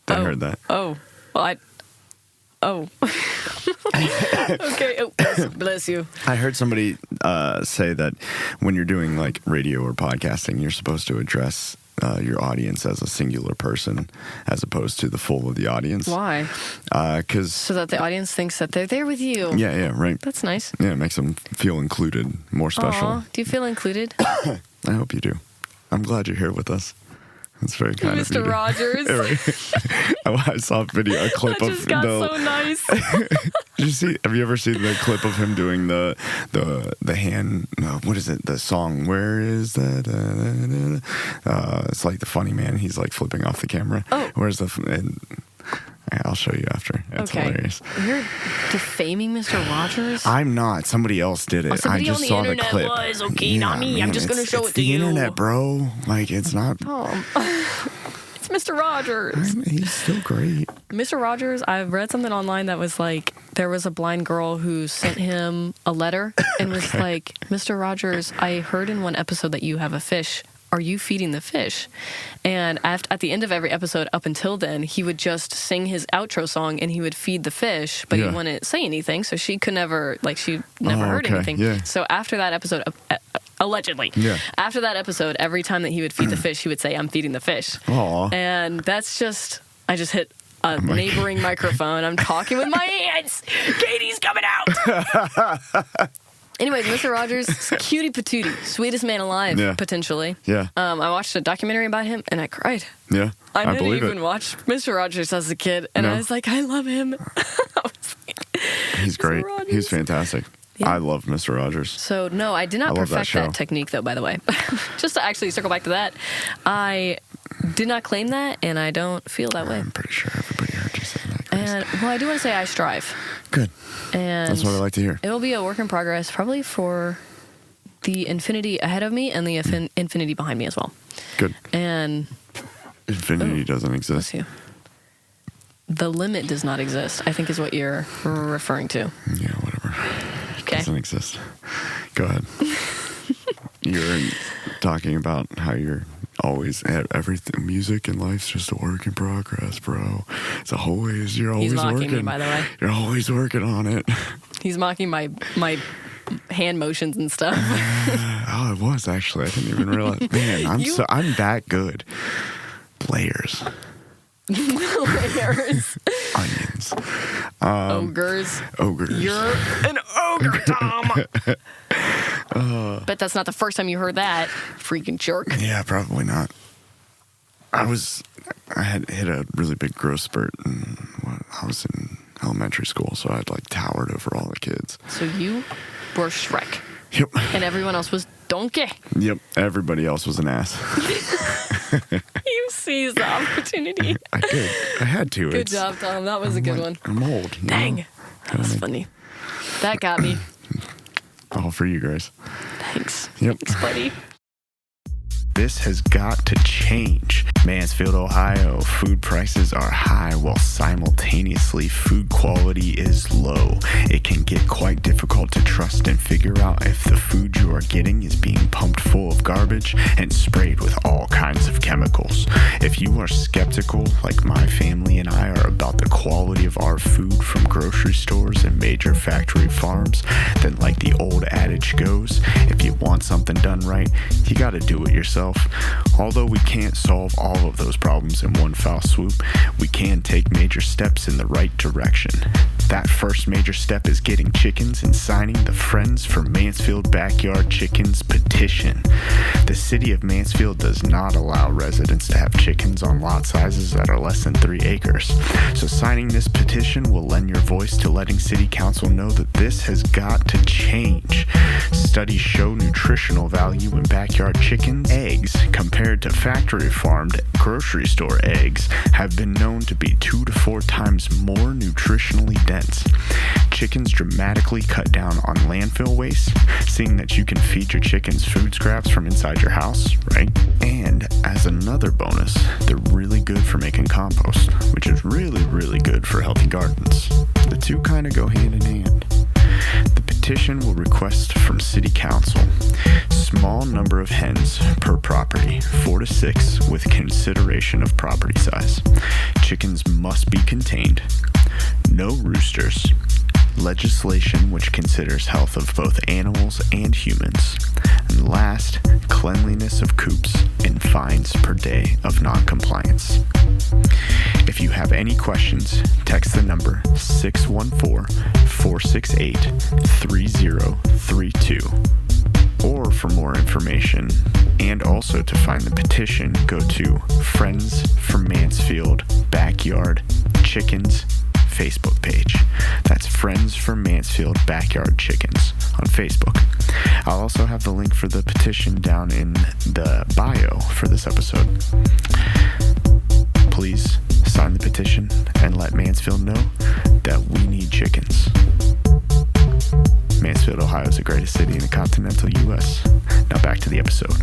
They heard that. Oh. Well, okay. Oh, bless you. I heard somebody say that when you're doing like radio or podcasting, you're supposed to address your audience as a singular person as opposed to the full of the audience. Why? So that the audience thinks that they're there with you. Yeah, right. That's nice. Yeah, it makes them feel included, more special. Aww. Do you feel included? I hope you do. I'm glad you're here with us. That's very kind of you. Mr. Rogers. I saw a clip that just got so nice. Have you ever seen the clip of him doing the hand, what is it, the song, where is that? It's like the funny man. He's like flipping off the camera. Oh. I'll show you after. It's hilarious. You're defaming Mr. Rogers? I'm not. Somebody else did it. I just saw the clip. Was, okay, not me. Man, I'm just going to show it to you. It's the internet, bro. Like, it's not... Tom. It's Mr. Rogers. He's still great. Mr. Rogers, I've read something online that was like, there was a blind girl who sent him a letter and was like, Mr. Rogers, I heard in one episode that you have a fish. Are you feeding the fish? And at the end of every episode up until then, he would just sing his outro song and he would feed the fish, but he wouldn't say anything. So she could never, heard anything. Yeah. So after that episode, allegedly, after that episode, every time that he would feed the fish, he would say, I'm feeding the fish. Aww. And that's just, I just hit a neighboring microphone. I'm talking with my hands. Katie's coming out. Anyways, Mr. Rogers, cutie patootie, sweetest man alive, potentially. Yeah. I watched a documentary about him, and I cried. Yeah, I didn't even watch Mr. Rogers as a kid, and I was like, I love him. He's great. He's fantastic. I love Mr. Rogers. So, no, I did not perfect that technique, though, by the way. Just to actually circle back to that, I did not claim that, and I don't feel that way. I'm pretty sure everybody heard you say that, Grace. And, well, I do want to say I strive. Good. And that's what I like to hear. It'll be a work in progress, probably for the infinity ahead of me and the infinity behind me as well. Good. And infinity doesn't exist. The limit does not exist, I think is what you're referring to. Yeah, whatever. Okay. Doesn't exist. Go ahead. You're talking about how you're always everything. Music in life's just a work in progress, bro. You're always He's mocking working. me, by the way. You're always working on it. He's mocking my hand motions and stuff. Oh, it was actually. I didn't even realize. Man, I'm that good. Layers. Layers. Onions. Ogres. You're an ogre, Tom. Bet that's not the first time you heard that, freaking jerk. Yeah, probably not. I had hit a really big growth spurt, and I was in elementary school, so I'd towered over all the kids. So you were Shrek. Yep. And everyone else was Donkey. Yep. Everybody else was an ass. You seized the opportunity. I did. I had to. Good job, Tom. That was a good one. I'm old. Dang. That was funny. That got me. All for you, Grace. Thanks. Yep. Thanks, buddy. This has got to change. Mansfield, Ohio, food prices are high while simultaneously food quality is low. It can get quite difficult to trust and figure out if the food you are getting is being pumped full of garbage and sprayed with all kinds of chemicals. If you are skeptical, like my family and I are, about the quality of our food from grocery stores and major factory farms, then like the old adage goes, if you want something done right, you gotta do it yourself. Although we can't solve all of those problems in one foul swoop, we can take major steps in the right direction. That first major step is getting chickens and signing the Friends for Mansfield Backyard Chickens petition. The city of Mansfield does not allow residents to have chickens on lot sizes that are less than 3 acres. So signing this petition will lend your voice to letting city council know that this has got to change. Studies show nutritional value in backyard chickens. Eggs, compared to factory farmed grocery store eggs, have been known to be 2 to 4 times more nutritionally dense. Chickens dramatically cut down on landfill waste, seeing that you can feed your chickens food scraps from inside your house, right? And as another bonus, they're really good for making compost, which is really, really good for healthy gardens. The two kind of go hand in hand. The petition will request from City Council small number of hens per property, 4 to 6, with consideration of property size. Chickens must be contained. No roosters. Legislation which considers health of both animals and humans. And last, cleanliness of coops and fines per day of non-compliance. If you have any questions, text the number 614-468-3032. Or for more information, and also to find the petition, go to Friends for Mansfield Backyard Chickens Facebook page. That's Friends for Mansfield Backyard Chickens on Facebook. I'll also have the link for the petition down in the bio for this episode. Please sign the petition and let Mansfield know that we need chickens. Mansfield, Ohio is the greatest city in the continental U.S. Now back to the episode.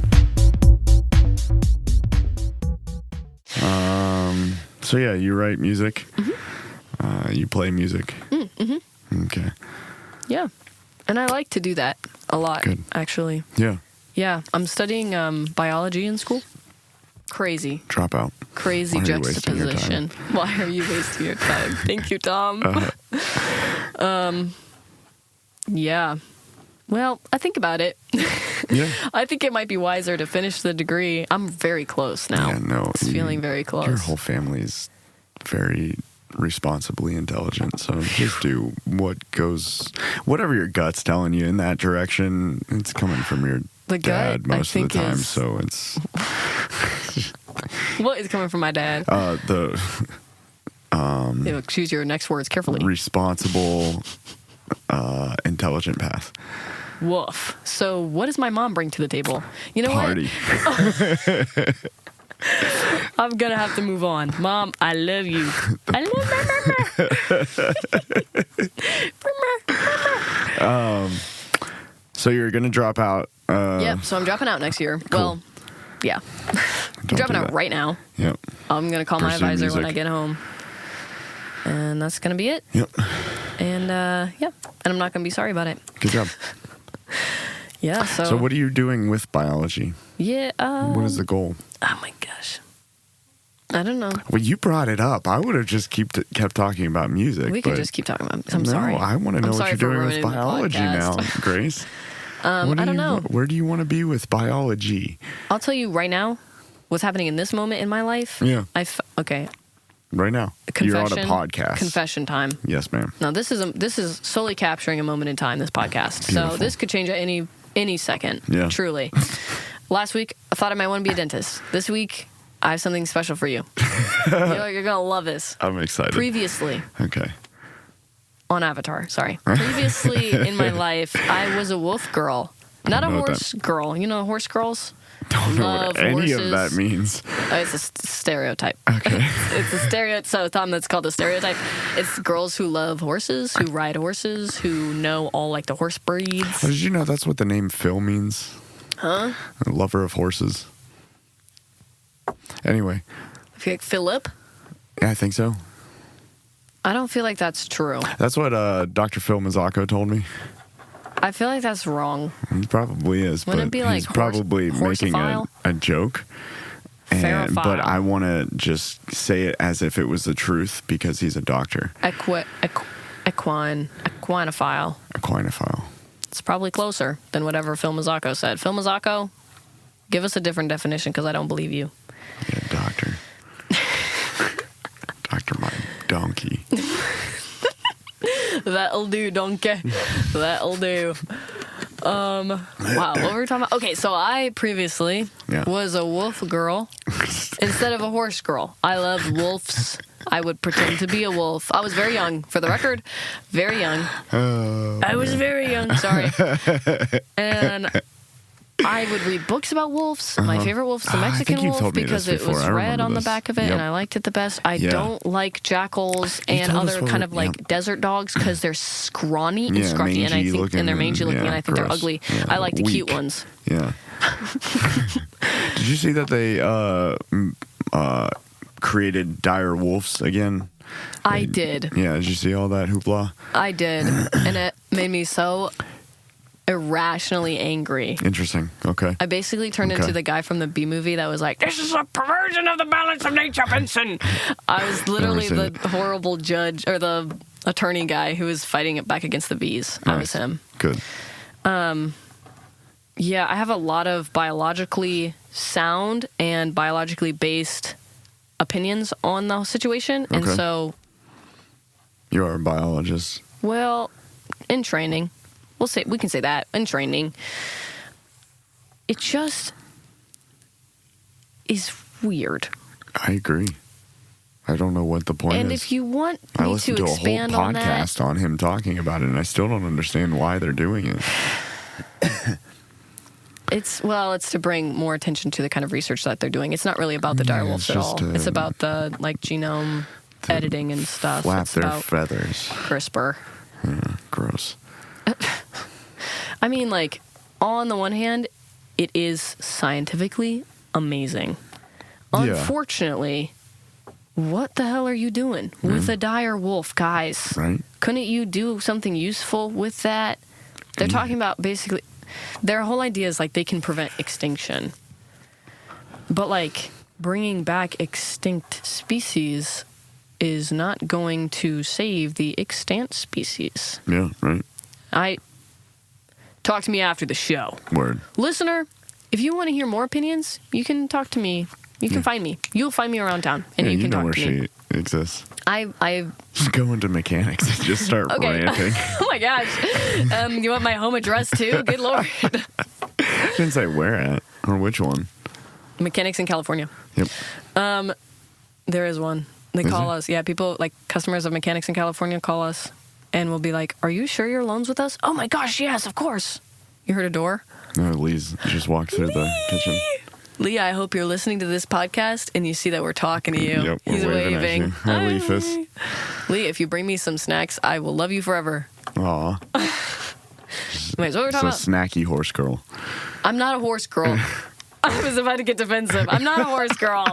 So yeah, you write music. Mm-hmm. You play music. Mm-hmm. Okay. Yeah. And I like to do that a lot, Good. Actually. Yeah. Yeah. I'm studying biology in school. Crazy. Drop out. Crazy juxtaposition. Why are you wasting your time? Thank you, Tom. Yeah. Well, I think about it. Yeah. I think it might be wiser to finish the degree. I'm very close now. Yeah, no. It's feeling very close. Your whole family is very responsibly intelligent, so just do whatever your gut's telling you in that direction. It's coming from your dad most of the time, so it's... What is coming from my dad? Choose your next words carefully. Responsible, intelligent path. Woof. So what does my mom bring to the table? You know Party. what? I'm going to have to move on. Mom, I love you. I love you. So you're going to drop out. Yep. So I'm dropping out next year. Cool. Well, yeah. I'm dropping out right now. Yep. I'm going to call my Pursue advisor music. when I get home. And that's going to be it. Yep. And, yeah. And I'm not going to be sorry about it. Good job. Yeah. So what are you doing with biology? Yeah. What is the goal? Oh, my gosh. I don't know. Well, you brought it up. I would have just kept talking about music. We could just keep talking about I'm no, sorry. I want to know what you're doing with ruining the biology now, podcast. Grace. I don't know. Where do you want to be with biology? I'll tell you right now what's happening in this moment in my life. Yeah. Okay. Right now. Confession. You're on a podcast. Confession time. Yes, ma'am. Now this is solely capturing a moment in time, this podcast. Beautiful. So this could change at any second. Yeah. Truly. Last week I thought I might want to be a dentist. This week I have something special for you. You're gonna love this. I'm excited. Previously. Okay. On Avatar, sorry. Previously in my life, I was a wolf girl. Not a horse girl. You know horse girls? Don't know what any of that means. It's a stereotype. Okay. It's a stereotype. So, Tom, that's called a stereotype. It's girls who love horses, who ride horses, who know all, like, the horse breeds. Did you know that's what the name Phil means? Huh? A lover of horses. Anyway. I feel like Philip? Yeah, I think so. I don't feel like that's true. That's what Dr. Phil Mazzacco told me. I feel like that's wrong. He probably is, Wouldn't but it be like he's probably making a joke. But I want to just say it as if it was the truth because he's a doctor. Equinophile. Equinophile. It's probably closer than whatever Phil Mazzacco said. Phil Mazzacco, give us a different definition because I don't believe you. Yeah, doctor. Doctor, my donkey. That'll do, donkey. That'll do. Wow, what were we talking about? Okay, so I previously was a wolf girl instead of a horse girl. I loved wolves. I would pretend to be a wolf. I was very young, for the record. Very young. I was very young, sorry. And I would read books about wolves. My favorite wolf's the Mexican wolf because it was red on the back of it, and I liked it the best. I don't like jackals and other kind of like desert dogs because they're scrawny and scruffy, and I think and they're mangy looking, and I think they're ugly. I like the cute ones. Yeah. Did you see that they created dire wolves again? I did. Yeah. Did you see all that hoopla? I did, and it made me so irrationally angry. Interesting. Okay. I basically turned into the guy from the B movie that was like, "This is a perversion of the balance of nature, Vincent." I was literally the horrible judge or the attorney guy who was fighting it back against the bees. Nice. I was him. Good. Yeah, I have a lot of biologically sound and biologically based opinions on the situation, and so you are a biologist. Well, in training. We can say that in training. It just is weird. I agree. I don't know what the point is. And if you want me to expand a whole on that, podcast on him talking about it, and I still don't understand why they're doing it. It's to bring more attention to the kind of research that they're doing. It's not really about the dire wolves at all. It's about the genome editing and stuff. Flap their feathers. CRISPR. Yeah, gross. I mean, on the one hand, it is scientifically amazing. Unfortunately, what the hell are you doing with a dire wolf, guys? Right. Couldn't you do something useful with that? They're talking about basically, their whole idea is they can prevent extinction. But bringing back extinct species is not going to save the extant species. Yeah, right. Talk to me after the show. Word. Listener, if you want to hear more opinions, you can talk to me. You can find me. You'll find me around town, and you can talk to me. You know where she exists. I just go into mechanics and just start ranting. Oh my gosh. You want my home address too? Good Lord. I didn't say where at or which one. Mechanics in California. Yep. There is one. They call us. Yeah, people customers of Mechanics in California call us. and we'll be like, "Are you sure you're alone with us?" "Oh my gosh, yes, of course." You heard a door? No, Lee's just walked through the kitchen. Lee, I hope you're listening to this podcast and you see that we're talking to you. Yep, we're He's waving at you. Hi, Leafus. Lee, if you bring me some snacks, I will love you forever. Aw. Wait, so what we're talking about? Snacky horse girl. I'm not a horse girl. I was about to get defensive. I'm not a horse girl.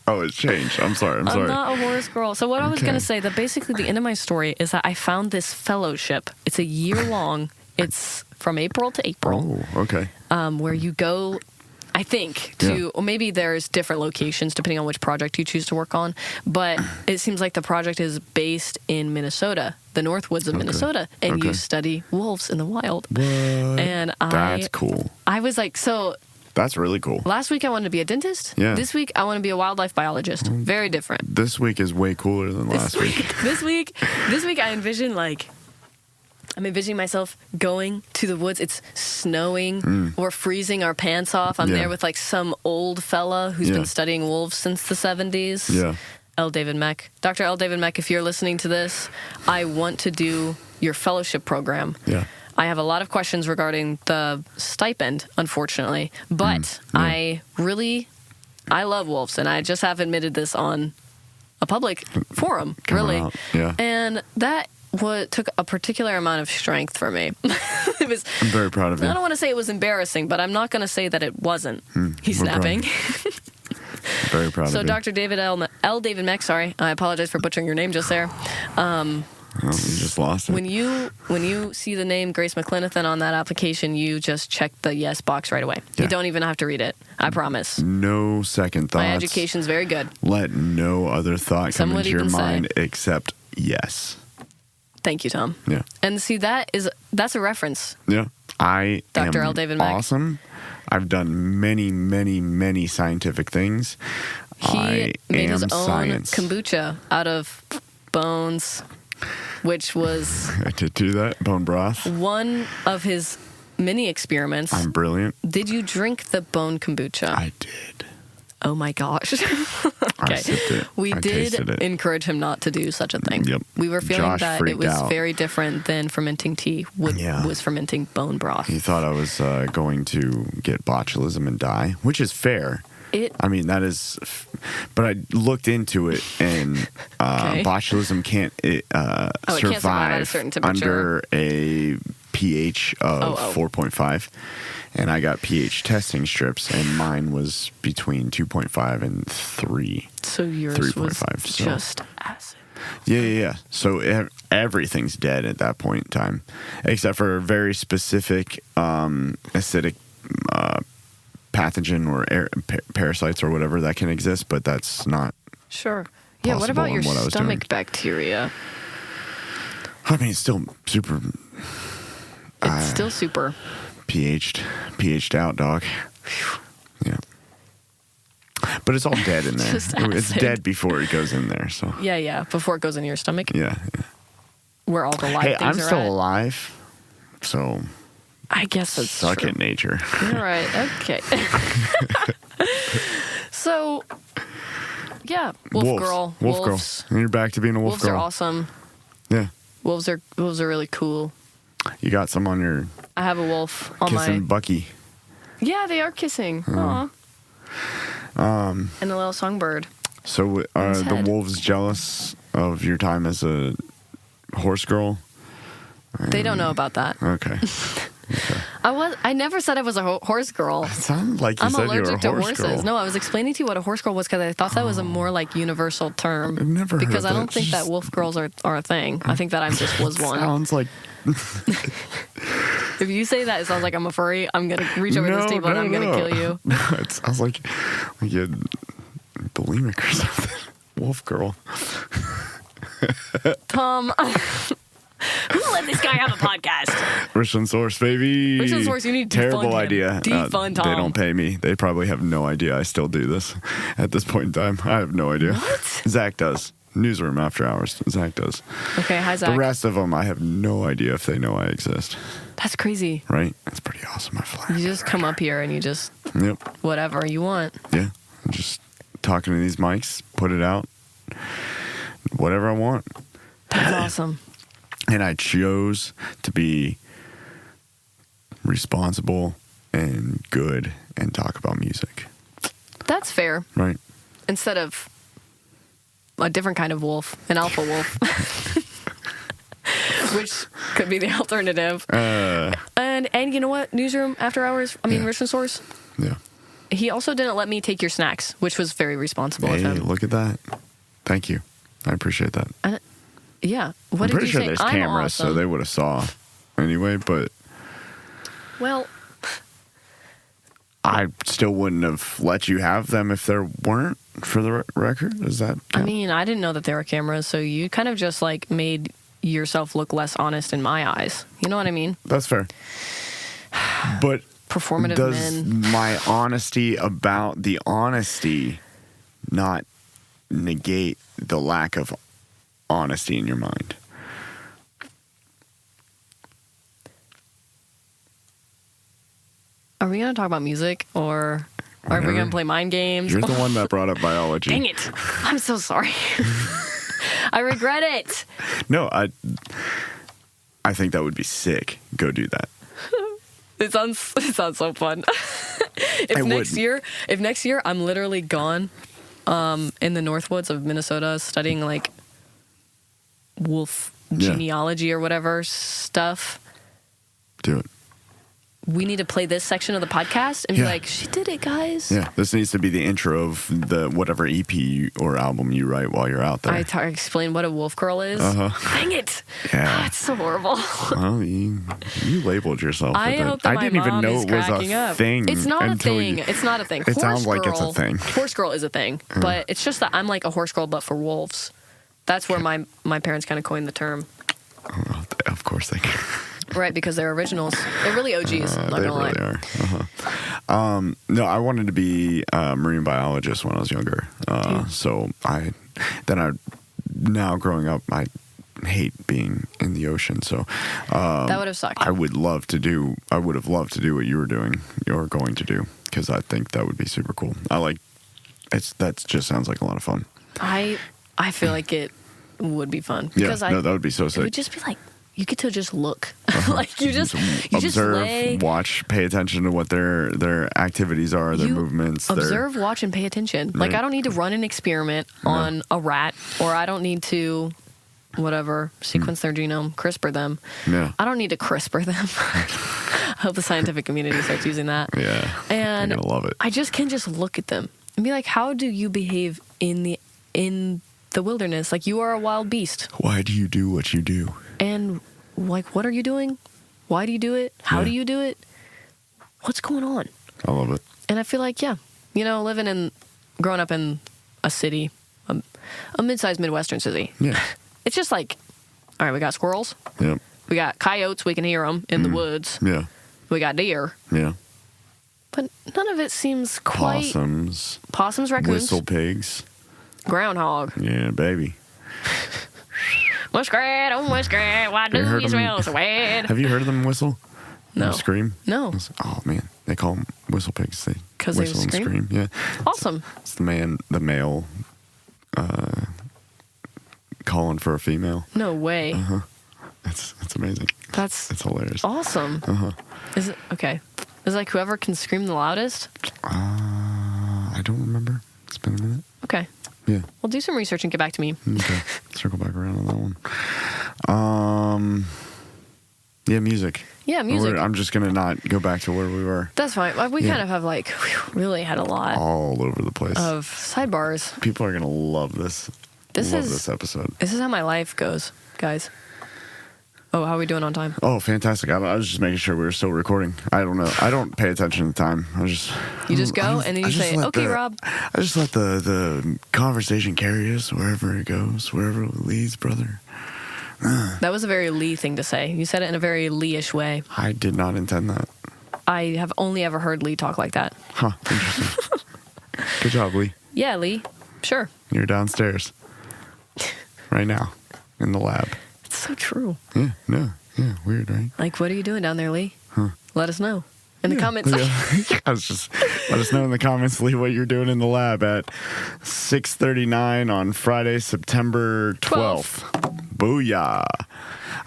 Oh, it's changed. I'm sorry. I'm not a horse girl. So what I was going to say, that basically the end of my story is that I found this fellowship. It's a year long. It's from April to April. Oh, okay. Where you go, I think, or maybe there's different locations depending on which project you choose to work on. But it seems like the project is based in Minnesota, the Northwoods of Minnesota, and you study wolves in the wild. What? And That's cool. I was like, so... That's really cool. Last week I wanted to be a dentist. Yeah. This week I want to be a wildlife biologist. Very different. This week is way cooler than last week. This week I envision I'm envisioning myself going to the woods. It's snowing. We're freezing our pants off. I'm there with some old fella who's been studying wolves since the 70s. Yeah. David Meck. Dr. L. David Meck, if you're listening to this, I want to do your fellowship program. Yeah. I have a lot of questions regarding the stipend, unfortunately, but I love wolves, and I just have admitted this on a public forum, really. Yeah. And that took a particular amount of strength for me. I'm very proud of you. I don't want to say it was embarrassing, but I'm not going to say that it wasn't. He's snapping. Very proud of you. So Dr. David David Meck, sorry, I apologize for butchering your name just there. Oh, you just lost it. When you see the name Grace McClenathan on that application, you just check the yes box right away. Yeah. You don't even have to read it. I promise. No second thoughts. My education's very good. Let no other thought come into your mind except yes. Thank you, Tom. Yeah. And see, that's a reference. Yeah. I Dr. am L. David Meck. awesome. I've done many, many, many scientific things. He made his own science. kombucha out of bones, which was... I did do that. Bone broth. One of his many experiments. I'm brilliant. Did you drink the bone kombucha? I did. Oh my gosh. I sipped it. We I did tasted it. encourage him not to do such a thing. Yep. We were feeling Josh that it freaked was out. very different than fermenting tea was fermenting bone broth. He thought I was going to get botulism and die, which is fair. I mean, that is... But I looked into it, and botulism can't survive at a certain temperature. under a pH of 4.5. And I got pH testing strips, and mine was between 2.5 and 3. So yours 3.5. was just acid. Yeah. So everything's dead at that point in time, except for a very specific acidic pathogen or parasites or whatever that can exist, but that's not. Sure. Yeah. What about your stomach bacteria? I mean, it's still super. It's still super. pH'd out, dog. Yeah. But it's all dead in there. It's dead before it goes in there. So. Yeah. Before it goes into your stomach. Yeah. Where all the live things I'm are still at. alive, so. I guess that's suck true. at nature. You're right. Okay. So, yeah, wolf girl. Wolves. And you're back to being a wolf wolves girl. Wolves are awesome. Yeah. Wolves are really cool. You got some on your. I have a wolf on kissing my. Bucky. Yeah, they are kissing. Aw. And a little songbird. So are the head. wolves jealous of your time as a horse girl? They don't know about that. Okay. I never said I was a horse girl. It sounded like you I'm said you were a allergic to horse horses. girl. No, I was explaining to you what a horse girl was because I thought that was a more universal term. I've never heard because I that. don't think that wolf girls are a thing. I think that I just was one. Sounds like. If you say that, it sounds like I'm a furry. I'm gonna reach over this table and I'm gonna kill you. No, it sounds like you had bulimic or something. Wolf girl. Tom, who let this guy have a podcast? Richland Source, baby. Richland Source, you need to Terrible defund him. idea. Defund Tom. They don't pay me. They probably have no idea I still do this at this point in time. I have no idea. What? Zach does. Newsroom after hours. Zach does. Okay, hi Zach. The rest of them, I have no idea if they know I exist. That's crazy. Right? That's pretty awesome. I fly. You just come up here and you just Yep. whatever you want. Yeah. I'm just talking to these mics, put it out. Whatever I want. That's awesome. And I chose to be responsible and good and talk about music. That's fair. Right. Instead of a different kind of wolf, an alpha wolf. Which could be the alternative. And you know what? Newsroom, after hours, Richland Source. Yeah. He also didn't let me take your snacks, which was very responsible of him. Hey, look at that. Thank you. I appreciate that. Yeah. I'm pretty sure there's cameras, so they would have saw anyway, but... Well... I still wouldn't have let you have them if there weren't, for the record. Is that count? I didn't know that there were cameras, so you kind of just, made yourself look less honest in my eyes. You know what I mean? That's fair. But performative does my honesty about the honesty not negate the lack of honesty in your mind? Are we going to talk about music, or are we going to play mind games? You're the one that brought up biology. Dang it. I'm so sorry. I regret it. No, I think that would be sick. Go do that. It sounds so fun. If next year I'm literally gone in the Northwoods of Minnesota studying wolf genealogy or whatever stuff. Do it. We need to play this section of the podcast and be like, she did it, guys. Yeah, this needs to be the intro of the whatever EP or album you write while you're out there. I explain what a wolf girl is. Dang it. Yeah. It's so horrible. Well, you labeled yourself. I hope that I didn't even know it was a thing. It's not a thing. It's not a thing. It sounds like it's a thing. Horse girl is a thing, but it's just that I'm like a horse girl, but for wolves. That's where my parents kind of coined the term. Oh, well, of course they can. Right, because they're originals. They're really OGs. I'm not they gonna lie. Really are. No, I wanted to be a marine biologist when I was younger. So now growing up, I hate being in the ocean. So that would have sucked. I would have loved to do what you were doing. You're going to do, because I think that would be super cool. That just sounds like a lot of fun. I feel like it would be fun because that would be so sick. It would just be like, you get to just look. You just observe, lay, watch, pay attention to what their activities are, their movements. Observe, watch, and pay attention. Right. Like, I don't need to run an experiment on a rat, or I don't need to sequence their genome, CRISPR them. Yeah. I don't need to CRISPR them. I hope the scientific community starts using that. Yeah. And I'm gonna love it. I just can just look at them and be like, how do you behave in the wilderness? Like, you are a wild beast. Why do you do what you do? And what are you doing? Why do you do it? How do you do it? What's going on? I love it. And I feel like, growing up in a city, a mid-sized Midwestern city. Yeah. It's just like, all right, we got squirrels. Yep. We got coyotes. We can hear them in the woods. Yeah. We got deer. Yeah. But none of it seems quite... Possums, raccoons. Whistle pigs. Groundhog. Yeah, baby. Muskrat, oh muskrat, why do you smell so bad? Have you heard them whistle? No. Scream? No. Oh, man. They call them whistle pigs. Because they whistle and scream? Yeah. Awesome. It's the male calling for a female. No way. It's amazing. It's hilarious. Awesome. Is it okay? Is it like whoever can scream the loudest? I don't remember. It's been a minute. Okay. Yeah. Well, do some research and get back to me. Okay. Circle back around on that one. Yeah, music. Yeah, music. I'm just going to not go back to where we were. That's fine. We kind of have really had a lot. All over the place. Of sidebars. People are going to love this. This episode. This is how my life goes, guys. Oh, how are we doing on time? Oh, fantastic. I was just making sure we were still recording. I don't know. I don't pay attention to time. You just go and then you say, okay, Rob. I just let the conversation carry us wherever it goes, wherever it leads, brother. That was a very Lee thing to say. You said it in a very Lee-ish way. I did not intend that. I have only ever heard Lee talk like that. Huh. Interesting. Good job, Lee. Yeah, Lee. Sure. You're downstairs right now in the lab. It's so true. Yeah, no. Yeah, weird, right? Like, what are you doing down there, Lee? Huh. Let us know in the comments. I was just let us know in the comments, Lee, what you're doing in the lab at 6:39 on Friday, September 12th. Booyah.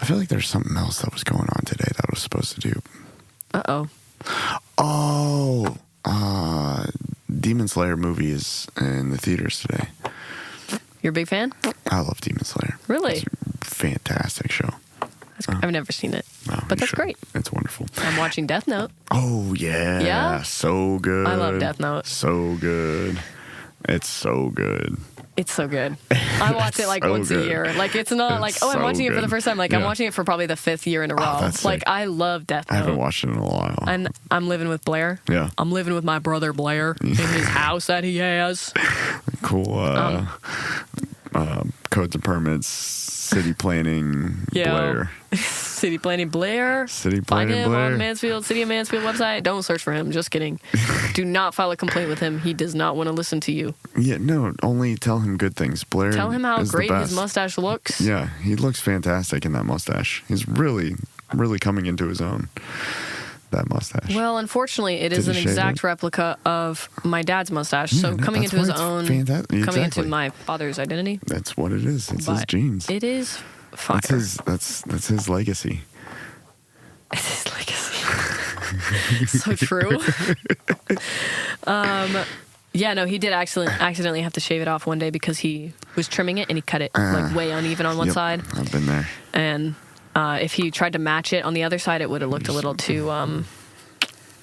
I feel like there's something else that was going on today that I was supposed to do. Oh, Demon Slayer movie is in the theaters today. You're a big fan? I love Demon Slayer. Really? It's a fantastic show. I've never seen it, but that's great. It's wonderful. I'm watching Death Note. Oh, yeah. Yeah? So good. I love Death Note. So good. It's so good. It's so good. I watch it like so once good. a year. Like it's not like, oh, I'm so watching it for the good. first time. Like I'm watching it for probably the 5th year in a row. that's Like sick. I love Death Note. I haven't watched it in a while. And I'm living with Blair. Yeah. I'm living with my brother Blair in his house that he has. Cool. Codes and permits, city planning, Blair. City planning Blair. City Find planning him Blair. on Mansfield, City of Mansfield website. Don't search for him. Just kidding. Do not file a complaint with him. He does not want to listen to you. Yeah, no, only tell him good things. Blair Tell him how is the great his best. mustache looks. Yeah, he looks fantastic in that mustache. He's really, really coming into his own, that mustache. Well, unfortunately, it is Did an he shave exact it? replica of my dad's mustache. So Yeah, coming that's into his why it's own, fantastic. coming Exactly. into my father's identity. That's what it is. It's his But genes. It is fire. That's his legacy. It's his legacy. So true. Yeah, no, he did accidentally have to shave it off one day because he was trimming it and he cut it like way uneven on one side. I've been there. And if he tried to match it on the other side, it would have looked a little too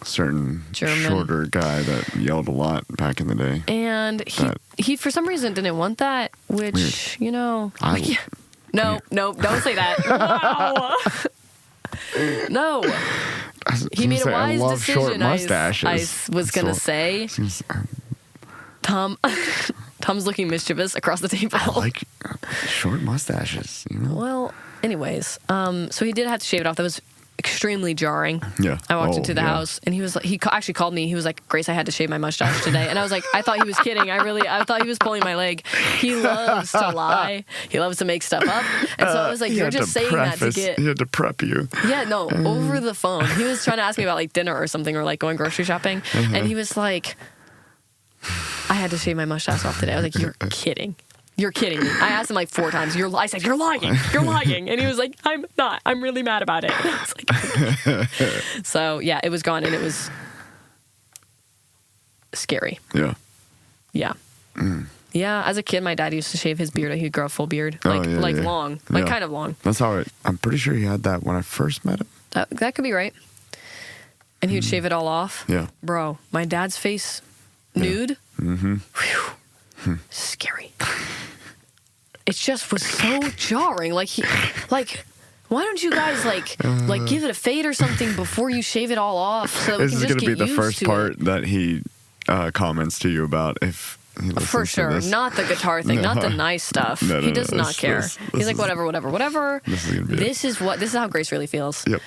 Certain German. shorter guy that yelled a lot back in the day. And he for some reason didn't want that, which, Weird. you know. I- No, don't say that. Wow. No. He made a wise I love decision. short mustaches. I was going to say, Seems- Tom's looking mischievous across the table. I like short mustaches, you know? Well, anyways, so he did have to shave it off. That was extremely jarring. Yeah. I walked Oh, into the yeah. house and he actually called me. He was like, Grace, I had to shave my mustache today. And I was like, I thought he was kidding. I thought he was pulling my leg. He loves to lie. He loves to make stuff up. And so I was like, He you're had just to saying that to preface- get. He had to prep you. Yeah, no, over the phone. He was trying to ask me about like dinner or something or like going grocery shopping. And he was like, I had to shave my mustache off today. I was like, you're kidding. You're kidding me. I asked him like 4 times. I said, you're lying. You're lying. And he was like, I'm not. I'm really mad about it. I was like, so yeah, it was gone and it was scary. Yeah. Yeah. Yeah. As a kid, my dad used to shave his beard. He'd grow a full beard, like yeah. long, like Yeah. kind of long. That's how I'm pretty sure he had that when I first met him. That could be right. And he would shave it all off. Yeah. Bro, my dad's face nude. Mm-hmm. Scary. It just was so jarring. Like why don't you guys like give it a fade or something before you shave it all off so that we This can is just going to get be the used first to part it? that he comments to you about if he listens For to sure, this. not the guitar thing, not the nice stuff. No, He does not care. this He's like is- whatever. This is gonna be This is how Grace really feels. Yep.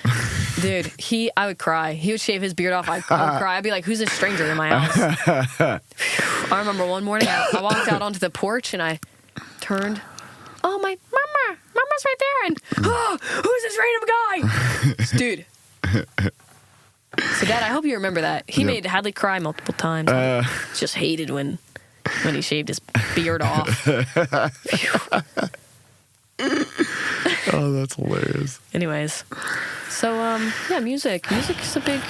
Dude, I would cry. He would shave his beard off. I would cry. I'd be like, who's this stranger in my house? I remember one morning I walked out onto the porch and I turned. Oh, Mama's right there. And who's this random guy? Dude. So Dad, I hope you remember that. He made Hadley cry multiple times. I just hated when he shaved his beard off. Oh, that's hilarious. Anyways, so yeah, music. Music is a big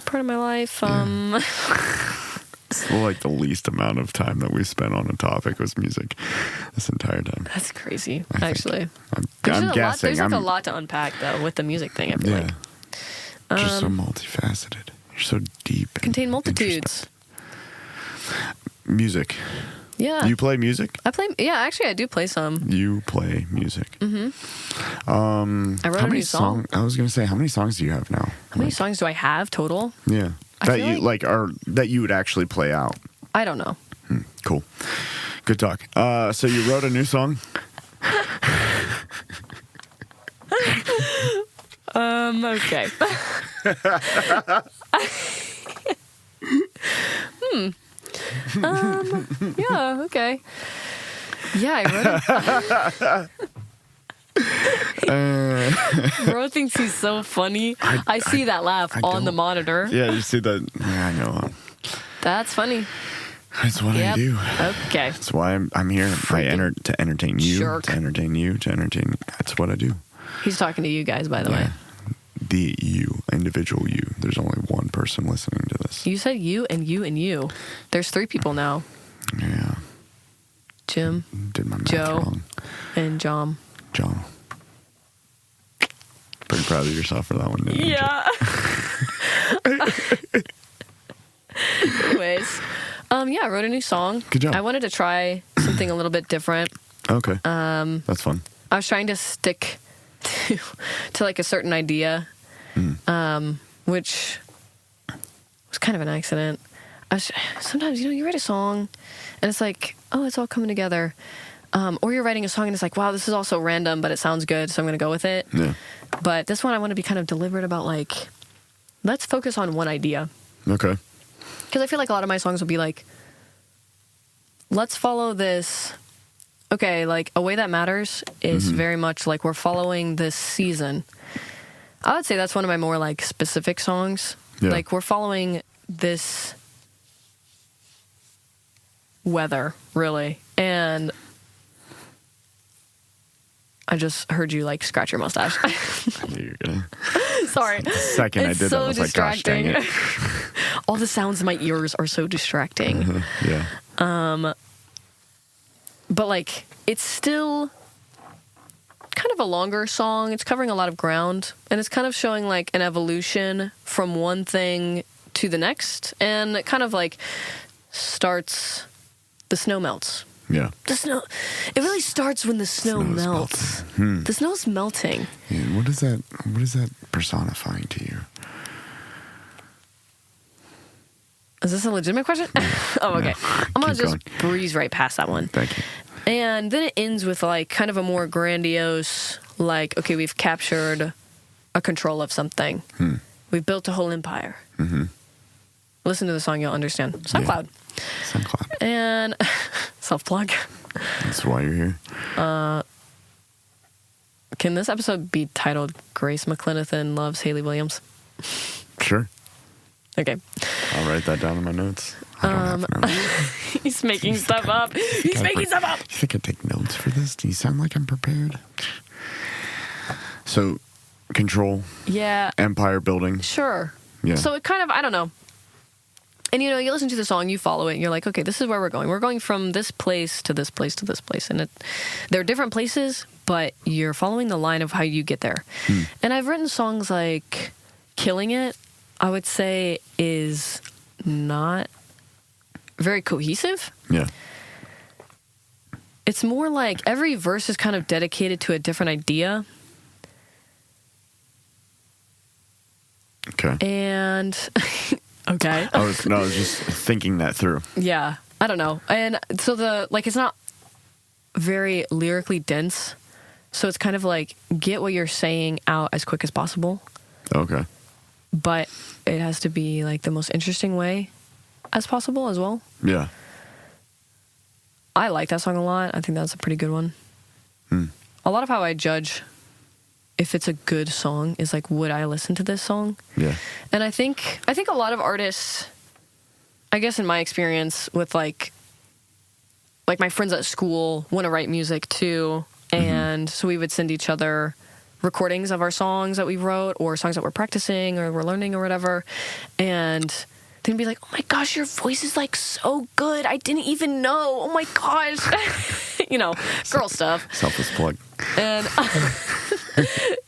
part of my life. It's like the least amount of time that we spent on a topic was music this entire time. That's crazy, actually. I'm There's guessing. There's like a lot to unpack though with the music thing. I feel like Just so multifaceted. You're so deep. and contain multitudes. Music. Yeah. You play music? I play. Yeah, actually, I do play some. You play music. Mm-hmm. I wrote How a many new song. I was gonna say, how many songs do you have now? How many songs do I have total? Yeah. I That feel you like are that you would actually play out. I don't know. Cool. Good talk. So you wrote a new song? Okay. Yeah. Okay. Yeah, I wrote it. Bro thinks he's so funny. I see that laugh on the don't- monitor. Yeah, you see that? Yeah, I know. That's funny. That's what I do. Okay. That's why I'm here. To entertain you. jerk. To entertain you. To entertain. That's what I do. He's talking to you guys, by the way. The you, individual you. There's only one person listening to this. You said you and you and you. There's 3 people now. Yeah. Jim, Did my math Joe, wrong. and John. John. Pretty proud of yourself for that one, didn't you? Anyways, I wrote a new song. Good job. I wanted to try something a little bit different. Okay. That's fun. I was trying to stick to like a certain idea, which was kind of an accident. Sometimes, you write a song and it's like, oh, it's all coming together. Or you're writing a song and it's like, wow, this is all so random, but it sounds good, so I'm going to go with it. Yeah. But this one I want to be kind of deliberate about, like, let's focus on one idea. Okay. Because I feel like a lot of my songs will be like, let's follow this. Okay, like, A Way That Matters is very much like we're following this season. I would say that's one of my more, like, specific songs. Yeah. Like, we're following this weather, really. And I just heard you, like, scratch your mustache. I knew you were gonna. Sorry. The second I did that, I was like, gosh, dang it. All the sounds in my ears are so distracting. Yeah. But, like, it's still kind of a longer song. It's covering a lot of ground. And it's kind of showing, like, an evolution from one thing to the next. And it kind of, like, starts... The snow melts. Yeah. It really starts when the snow melts. The snow's melting. Yeah, what is that personifying to you? Is this a legitimate question? Oh, okay. I'm going to just breeze right past that one. Thank you. And then it ends with, like, kind of a more grandiose, like, okay, we've captured a control of something. We've built a whole empire. Listen to the song, you'll understand. SoundCloud. Yeah. SoundCloud. And self-plug. That's why you're here. Can this episode be titled Grace McClenathan Loves Hayley Williams? Sure. Okay. I'll write that down in my notes. I don't have notes. He's making stuff up. He's making stuff up. You think I take notes for this? Do you sound like I'm prepared? So, control. Yeah. Empire building. Sure. Yeah. So it kind of, I don't know. And, you listen to the song, you follow it, and you're like, okay, this is where we're going. We're going from this place to this place to this place. And they're different places, but you're following the line of how you get there. And I've written songs like Killing It, I would say, is not very cohesive. Yeah. It's more like every verse is kind of dedicated to a different idea. Okay. And... Okay. I was just thinking that through. Yeah. I don't know. And so it's not very lyrically dense. So it's kind of like, get what you're saying out as quick as possible. Okay. But it has to be like the most interesting way as possible as well. Yeah. I like that song a lot. I think that's a pretty good one. A lot of how I judge if it's a good song is like, would I listen to this song? Yeah. And I think a lot of artists, I guess in my experience with like my friends at school want to write music too. And so we would send each other recordings of our songs that we wrote or songs that we're practicing or we're learning or whatever. And they'd be like, oh my gosh, your voice is like so good. I didn't even know. Oh my gosh. Girl stuff. Selfless plug. And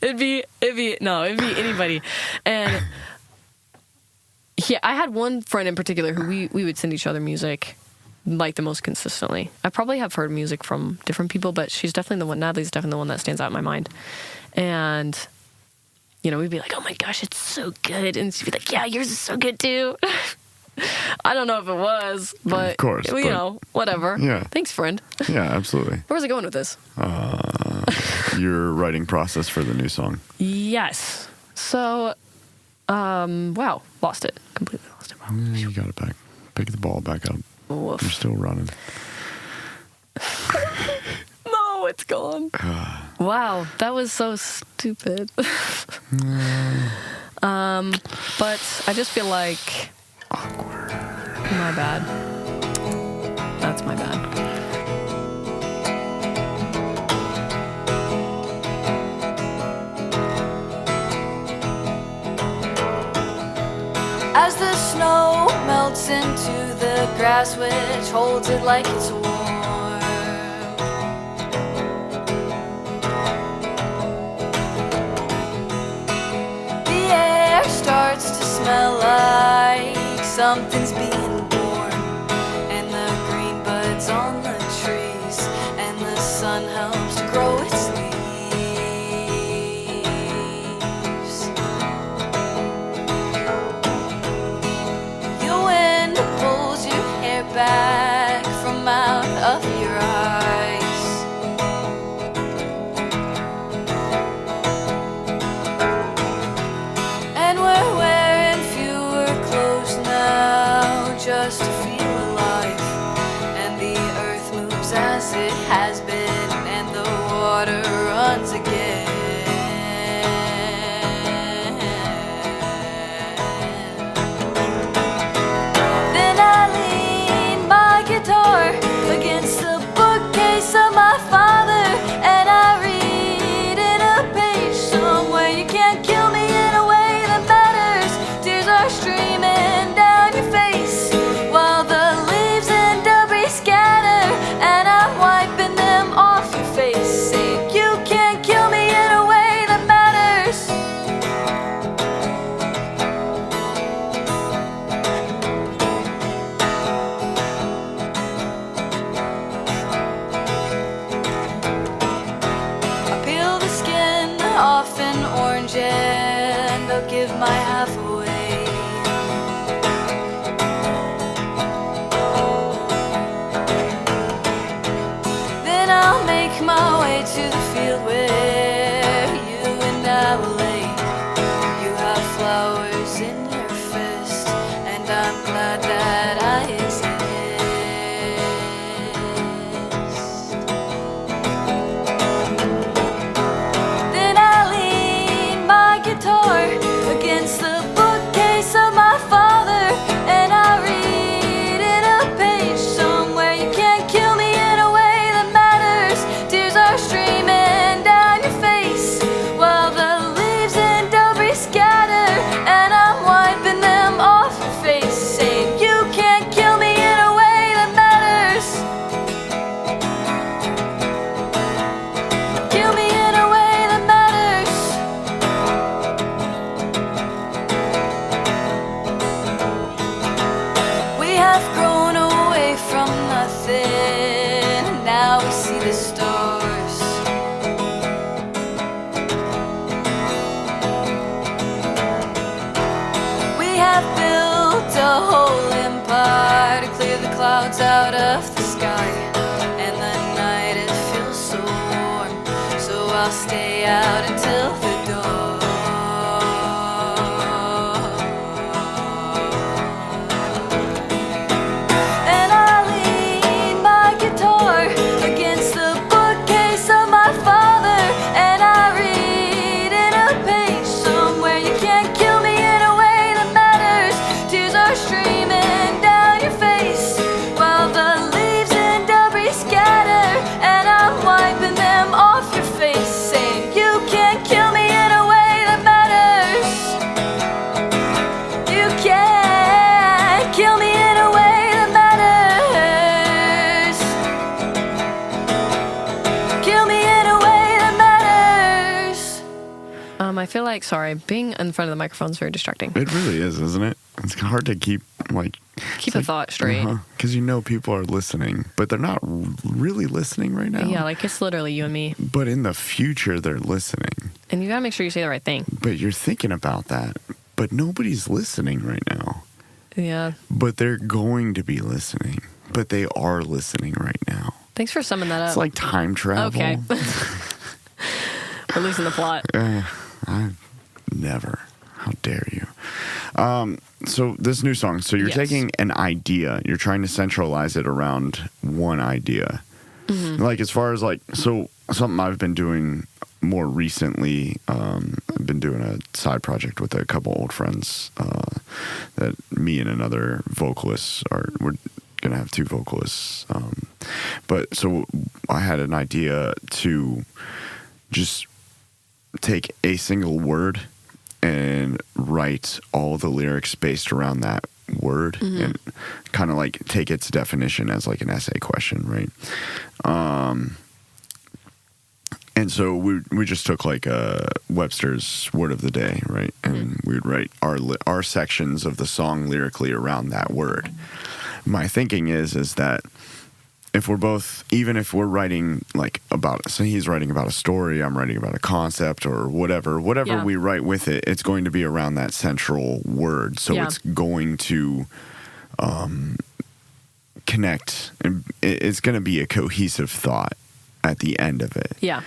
it'd be anybody. And yeah, I had one friend in particular who we would send each other music like the most consistently. I probably have heard music from different people, but she's definitely the one, Natalie's definitely the one that stands out in my mind. And, we'd be like, oh my gosh, it's so good. And she'd be like, yeah, yours is so good too. I don't know if it was, but, of course, whatever. Yeah. Thanks, friend. Yeah, absolutely. Where's it going with this? Your writing process for the new song. Yes. So, wow, lost it. Completely lost it. Wow. Yeah, you got it back. Pick the ball back up. Woof. You're still running. No, it's gone. Wow, that was so stupid. But I just feel like... Awkward. My bad. That's my bad. into the grass which holds it like it's warm. The air starts to smell like something's being born, and the green buds on the trees, and the sun helps to grow its leaves. Your wind pulls your hair back from out of your eyes. And we're wearing fewer clothes now just to feel alive. And the earth moves as it has been, and the water runs again. Then I lean my guitar against the bookcase of my father, and I read in a page somewhere, you can't kill me in a way that matters. Tears are streaming down your face while the leaves and debris scatter, and I'm wiping them off your face, saying you can't kill me in a way that matters. I peel the skin off an orange and I'll give my half away. Then I'll make my way to the field where you and I will lay. You have flowers in your fist, and I'm glad that I exist. Then I lean my guitar against the bookcase of my father, and I read in a page somewhere, you can't kill me in a way that matters. Tears are streaming down your face while the leaves and debris scatter, and I'm wiping them off your face, saying you can't kill me in a way that matters. Kill me in a way that matters. We have grown away from nothing, and now we see the stars. We have built a whole empire to clear the clouds out of the sky, and the night it feels so warm, so I'll stay out until the dawn. And I lean my guitar against the bookcase of my father, and I read in a page somewhere, you can't kill me in a way that matters. Tears are streaming down your face while the leaves and debris scatter, and I'm wiping them off your face, saying you can't kill me in a way that matters. You can't kill me in a way that matters. Kill me in a way that matters. I feel like, sorry, being in front of the microphone is very distracting. It really is, isn't it? It's hard to keep Keep a thought straight. Because you know people are listening, but they're not really listening right now. Yeah, like it's literally you and me. But in the future, they're listening. And you gotta make sure you say the right thing. But you're thinking about that. But nobody's listening right now. Yeah. But they're going to be listening. But they are listening right now. Thanks for summing that up. It's like time travel. Okay. We're losing the plot. I never. How dare you? So this new song, so you're Yes. taking an idea, you're trying to centralize it around one idea. Mm-hmm. Like as far as like, so something I've been doing more recently, I've been doing a side project with a couple old friends that me and another vocalist we're going to have two vocalists. But so I had an idea to just take a single word and write all the lyrics based around that word and kind of like take its definition as like an essay question, right? And so we just took like Webster's Word of the Day, right? And we would write our sections of the song lyrically around that word. My thinking is that if we're both, even if we're writing like about, so he's writing about a story, I'm writing about a concept or whatever we write with it, it's going to be around that central word. So it's going to connect, and it's going to be a cohesive thought at the end of it. Yeah.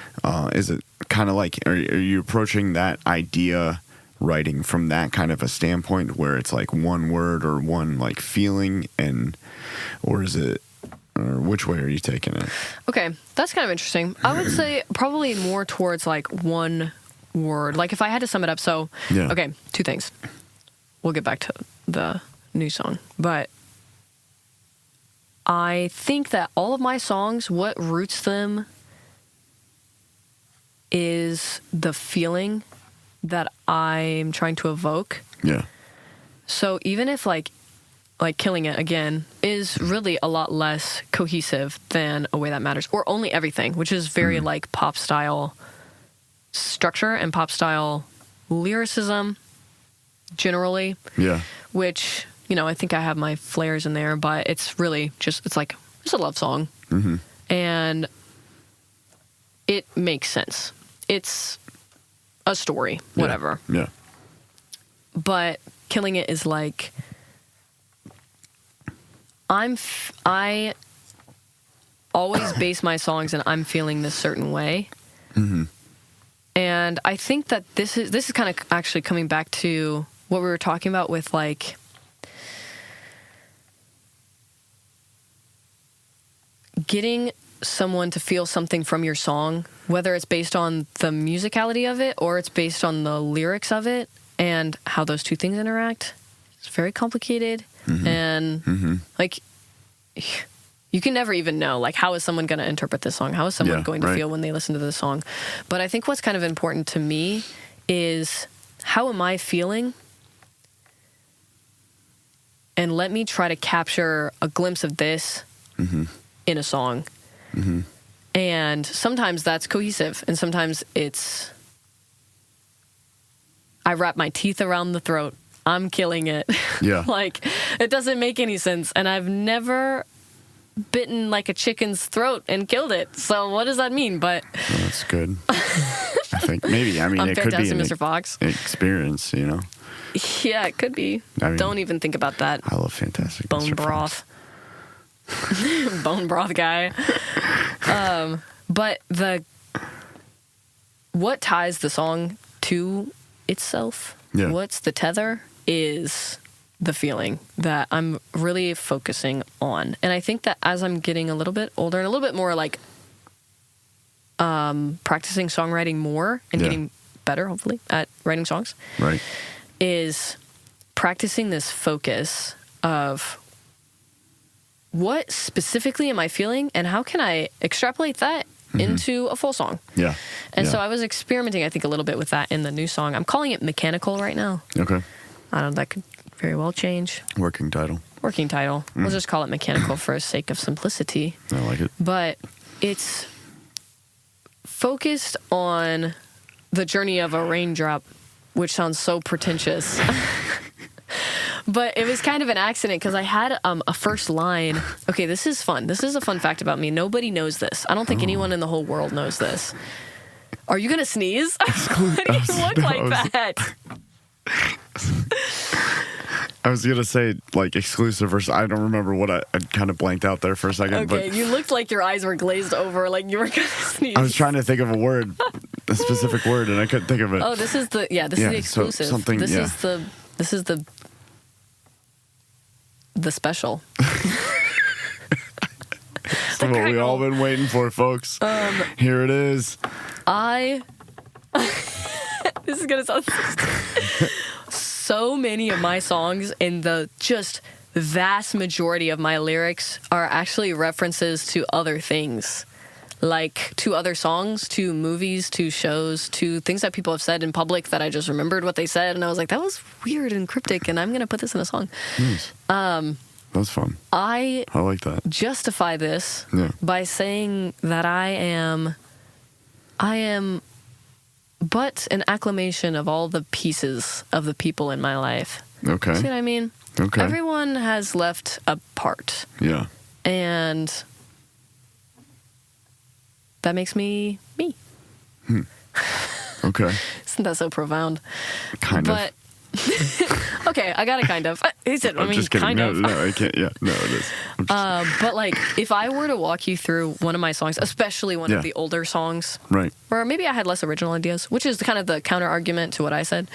Is it kind of like, are you approaching that idea writing from that kind of a standpoint where it's like one word or one like feeling, or is it, or which way are you taking it? Okay, that's kind of interesting. I would say probably more towards like one word. Like if I had to sum it up, so, okay, two things. We'll get back to the new song. But I think that all of my songs, what roots them is the feeling that I'm trying to evoke. Yeah. So even if like Killing It again is really a lot less cohesive than A Way That Matters or Only Everything, which is very like pop style structure and pop style lyricism generally. Yeah. Which, you know, I think I have my flares in there, but it's really just, it's like, it's a love song. Mm-hmm. And it makes sense. It's a story, whatever. Yeah. But Killing It is like, I always base my songs and I'm feeling this certain way. Mm-hmm. And I think that this is kind of actually coming back to what we were talking about with like getting someone to feel something from your song, whether it's based on the musicality of it or it's based on the lyrics of it and how those two things interact. It's very complicated. Mm-hmm. And like you can never even know, like, how is someone going to interpret this song? How is someone going to feel when they listen to this song? But I think what's kind of important to me is, how am I feeling? And let me try to capture a glimpse of this in a song. Mm-hmm. And sometimes that's cohesive, and sometimes it's, I wrap my teeth around the throat. I'm killing it. Yeah. Like, it doesn't make any sense. And I've never bitten like a chicken's throat and killed it. So what does that mean? But well, that's good. I think maybe, I mean, it could be an Mr. Fox experience, you know? Yeah, it could be. I mean, don't even think about that. I love Fantastic Bone Mr. broth. Bone broth guy. But what ties the song to itself? Yeah. What's the tether is the feeling that I'm really focusing on. And I think that as I'm getting a little bit older and a little bit more like practicing songwriting more and getting better, hopefully, at writing songs, right, is practicing this focus of what specifically am I feeling and how can I extrapolate that into a full song. Yeah. And so I was experimenting, I think, a little bit with that in the new song. I'm calling it Mechanical right now. Okay. I don't know, that could very well change. Working title. We'll just call it Mechanical for the sake of simplicity. I like it. But it's focused on the journey of a raindrop, which sounds so pretentious. But it was kind of an accident because I had a first line. Okay, this is fun. This is a fun fact about me. Nobody knows this. I don't think anyone in the whole world knows this. Are you going to sneeze? Why do you look like that? I was going to say, like, exclusive versus, I don't remember what I kind of blanked out there for a second. Okay, but you looked like your eyes were glazed over, like you were going to sneeze. I was trying to think of a word, a specific word, and I couldn't think of it. Oh, this is the exclusive. So This is the special. That's what we all been waiting for, folks. Here it is. This is gonna sound so many of my songs and the just vast majority of my lyrics are actually references to other things. like to other songs, to movies, to shows, to things that people have said in public that I just remembered what they said, and I was like, that was weird and cryptic, and I'm going to put this in a song. Nice. That's fun. I like that. Justify this by saying that I am but an acclamation of all the pieces of the people in my life. Okay. See what I mean? Okay. Everyone has left a part. Yeah. And that makes me me. Okay. Isn't that so profound? Kind of. But okay, I got it kind of. He said, I mean, just kidding. kind of. No, I can't. Yeah, no, it is. But like, if I were to walk you through one of my songs, especially one of the older songs, right, or maybe I had less original ideas, which is kind of the counter argument to what I said.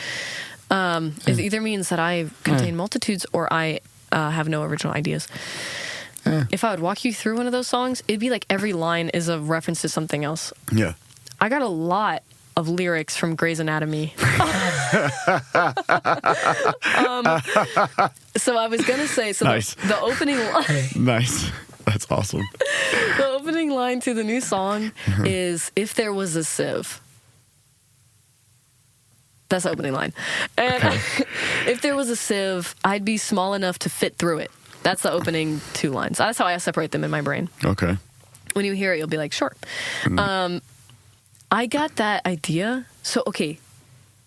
It either means that I contain multitudes or I have no original ideas. If I would walk you through one of those songs, it'd be like every line is a reference to something else. Yeah. I got a lot of lyrics from Grey's Anatomy. So I was going to say, nice. the opening line... Nice. That's awesome. The opening line to the new song is, if there was a sieve. That's the opening line. And if there was a sieve, I'd be small enough to fit through it. That's the opening 2 lines. That's how I separate them in my brain. Okay. When you hear it, you'll be like, sure. I got that idea. So, okay,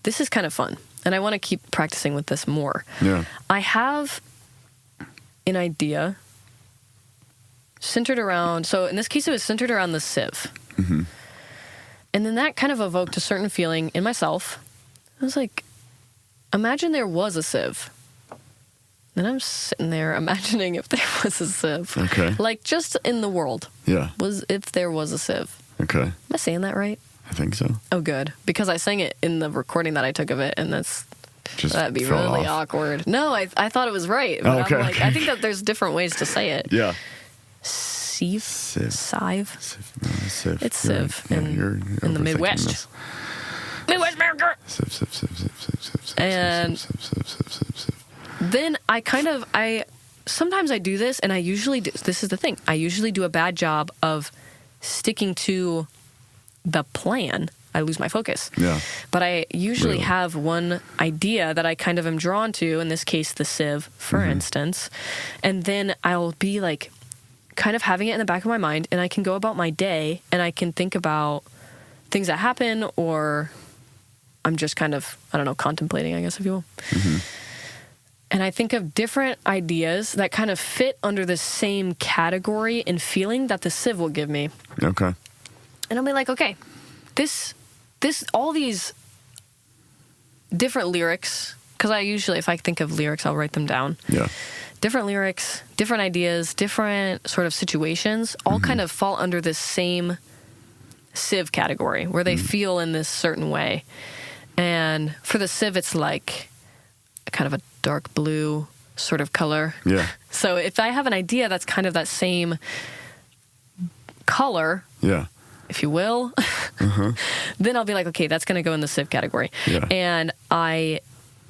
this is kind of fun. And I want to keep practicing with this more. Yeah. I have an idea centered around, so in this case, it was centered around the sieve. Mm-hmm. And then that kind of evoked a certain feeling in myself. I was like, imagine there was a sieve. And I'm sitting there imagining if there was a sieve. Okay. Like, just in the world. Yeah. Was if there was a sieve. Okay. Am I saying that right? I think so. Oh, good. Because I sang it in the recording that I took of it, and that'd be fell really off. awkward. No, I thought it was right. But okay. I'm like, I think that there's different ways to say it. Yeah. Sieve? Sieve. Sieve? No, sieve. It's sieve You're in the Midwest. this. Midwest America! Sieve. And then sometimes I do this, and I usually do, this is the thing, I usually do a bad job of sticking to the plan. I lose my focus. Yeah. But I usually have one idea that I kind of am drawn to, in this case, the sieve, for instance. And then I'll be like, kind of having it in the back of my mind, and I can go about my day, and I can think about things that happen, or I'm just kind of, I don't know, contemplating, I guess, if you will. Mm-hmm. And I think of different ideas that kind of fit under the same category and feeling that the sieve will give me. Okay. And I'll be like, okay, all these different lyrics, because I usually, if I think of lyrics, I'll write them down. Yeah. Different lyrics, different ideas, different sort of situations, all kind of fall under this same sieve category, where they feel in this certain way. And for the sieve, it's like kind of a dark blue sort of color. Yeah. So if I have an idea that's kind of that same color, yeah, if you will, then I'll be like, okay, that's going to go in the sieve category. Yeah. And I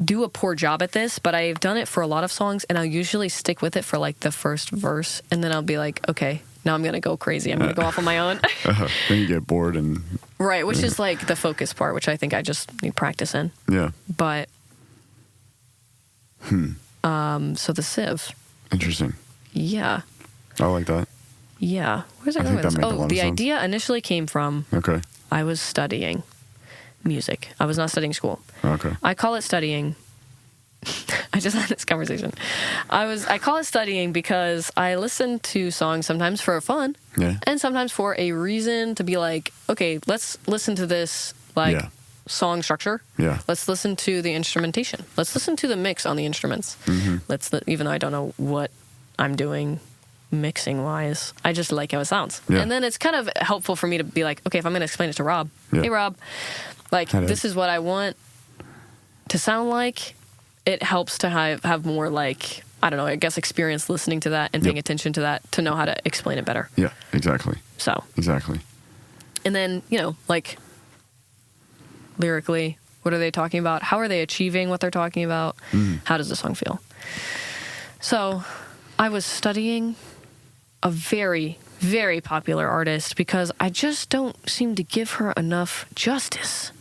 do a poor job at this, but I've done it for a lot of songs, and I'll usually stick with it for like the first verse, and then I'll be like, okay, now I'm going to go crazy. I'm going to go off on my own. Then you get bored and... Right, which is like the focus part, which I think I just need practice in. Yeah. But... so the sieve. Interesting. Yeah. I like that. Yeah. Where's it I going think with that this? made a lot of The sense. idea initially came from... Okay. I was studying music. I was not studying school. Okay. I call it studying. I just had this conversation. I call it studying because I listen to songs sometimes for fun, and sometimes for a reason to be like, okay, let's listen to this song structure. Yeah. Let's listen to the instrumentation. Let's listen to the mix on the instruments. Even though I don't know what I'm doing mixing wise, I just like how it sounds. Yeah. And then it's kind of helpful for me to be like, okay, if I'm going to explain it to Rob, hey Rob, like this is what I want to sound like. It helps to have more, like, I don't know, I guess experience listening to that and paying attention to that to know how to explain it better. Yeah, exactly. So. Exactly. And then, like, lyrically, what are they talking about? How are they achieving what they're talking about? How does the song feel? So I was studying a very, very popular artist because I just don't seem to give her enough justice.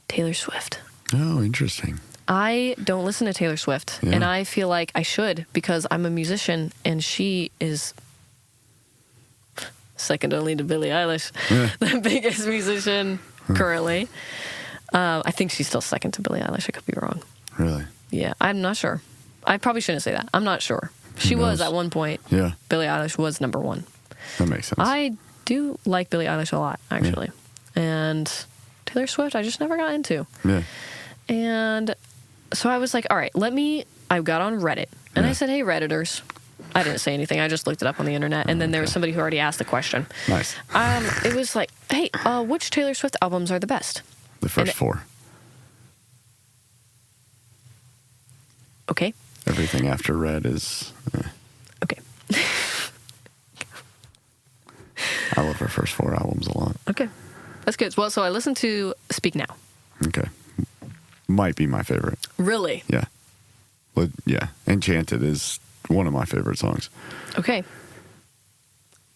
Taylor Swift. Oh, interesting. I don't listen to Taylor Swift, and I feel like I should because I'm a musician, and she is second only to Billie Eilish, the biggest musician currently. I think she's still second to Billie Eilish. I could be wrong. Really? Yeah, I'm not sure. I probably shouldn't say that. I'm not sure. She was at one point. Yeah. Billie Eilish was number one. That makes sense. I do like Billie Eilish a lot, actually. And Taylor Swift, I just never got into. Yeah. And so I was like, all right, I got on Reddit. And I said, hey, Redditors. I didn't say anything. I just looked it up on the internet. And then there was somebody who already asked the question. Nice. It was like, hey, which Taylor Swift albums are the best? The first 4. Okay. Everything after Red is... Okay. I love her first 4 albums a lot. Okay. That's good. Well, so I listened to Speak Now. Okay. Might be my favorite. Really? Yeah. But yeah. Enchanted is one of my favorite songs. Okay.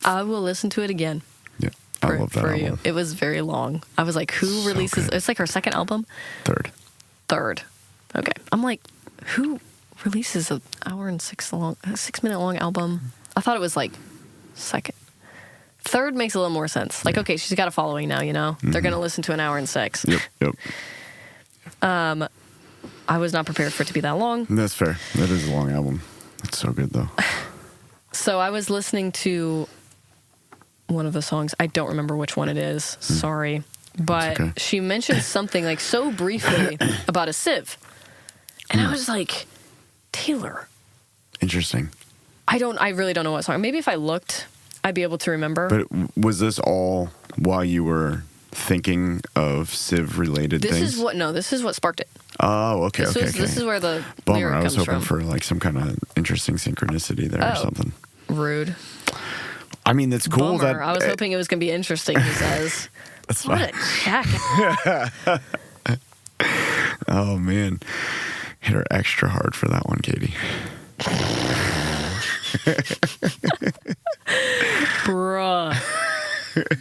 I will listen to it again. Yeah. I love that for album. you. It was very long. I was like, who releases... It's like her second album? Third. Okay. I'm like, who releases an hour and 6 minute long album? I thought it was like second. Third makes a little more sense. Like, okay, she's got a following now, you know? They're going to listen to an hour and 6. Yep. I was not prepared for it to be that long. That's fair. That is a long album. It's so good, though. So I was listening to one of the songs. I don't remember which one it is. Sorry. But okay. she mentioned something like so briefly about a sieve. And I was like, Taylor. Interesting. I really don't know what song. Maybe if I looked, I'd be able to remember. But was this all while you were thinking of Civ-related things? This is what sparked it. Oh, okay, okay. This is where the Bummer. lyric I was comes hoping from. for like some kind of interesting synchronicity there or something. Rude. I mean, it's cool Bummer. that... I was hoping it was going to be interesting, he says. That's What fine. a jacket. Oh, man. Hit her extra hard for that one, Katie. Bruh.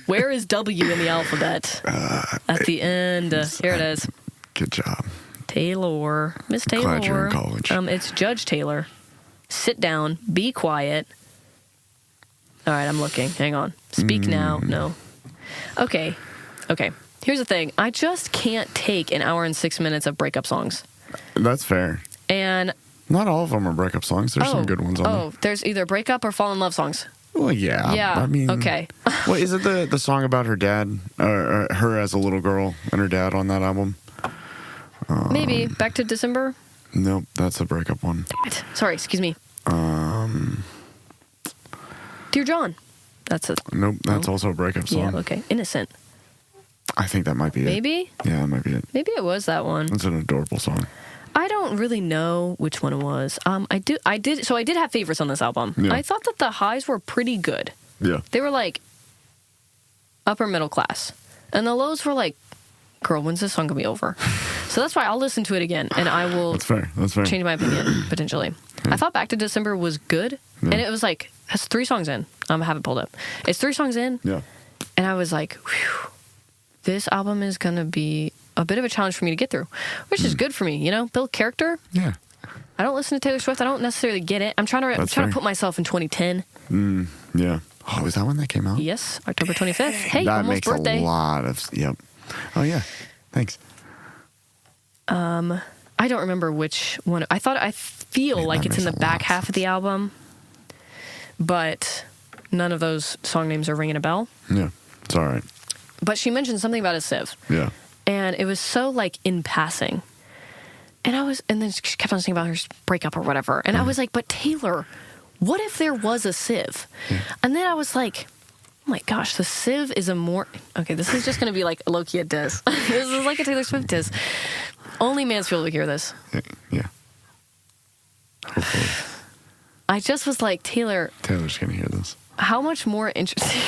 Where is W in the alphabet? At the end. Here it is. Good job. Taylor. Miss Taylor. Glad you're in college. It's Judge Taylor. Sit down. Be quiet. All right, I'm looking. Hang on. Speak now. No. Okay. Here's the thing. I just can't take an hour and 6 minutes of breakup songs. That's fair. And... Not all of them are breakup songs. There's some good ones on there. There's either breakup or fall in love songs. Well, yeah. Yeah. I mean... Okay. Well, is it the song about her dad? Or her as a little girl and her dad on that album? Maybe. Back to December? Nope, that's a breakup one. Damn it. Sorry, excuse me. Dear John. That's it. Nope, that's also a breakup song. Yeah, okay. Innocent. I think that might be it. Maybe? Yeah, that might be it. Maybe it was that one. It's an adorable song. I don't really know which one it was. I did have favorites on this album. Yeah. I thought that the highs were pretty good. Yeah. They were like upper middle class. And the lows were like, girl, when's this song gonna be over? So that's why I'll listen to it again and I will That's fair. change my opinion, potentially. I thought Back to December was good. Yeah. And it was like, that's 3 songs in. I have it pulled up. It's 3 songs in. Yeah. And I was like, whew, this album is gonna be a bit of a challenge for me to get through, which is good for me, you know, build character. Yeah. I don't listen to Taylor Swift. I don't necessarily get it. I'm trying to put myself in 2010. Yeah. Oh, is that when that came out? Yes, October 25th. Hey, that almost makes birthday. a lot of... Yep. Oh, yeah. Thanks. I don't remember which one. I feel like it's in the back half of the album, but none of those song names are ringing a bell. Yeah. It's all right. But she mentioned something about a sieve. Yeah. And it was so like in passing. And then she kept on saying about her breakup or whatever. And I was like, but Taylor, what if there was a sieve? Yeah. And then I was like, oh my gosh, the sieve is okay, this is just going to be like a low-key a diss. This is like a Taylor Swift diss. Only Mansfield will hear this. Yeah. Hopefully. I just was like, Taylor's going to hear this. How much more interesting?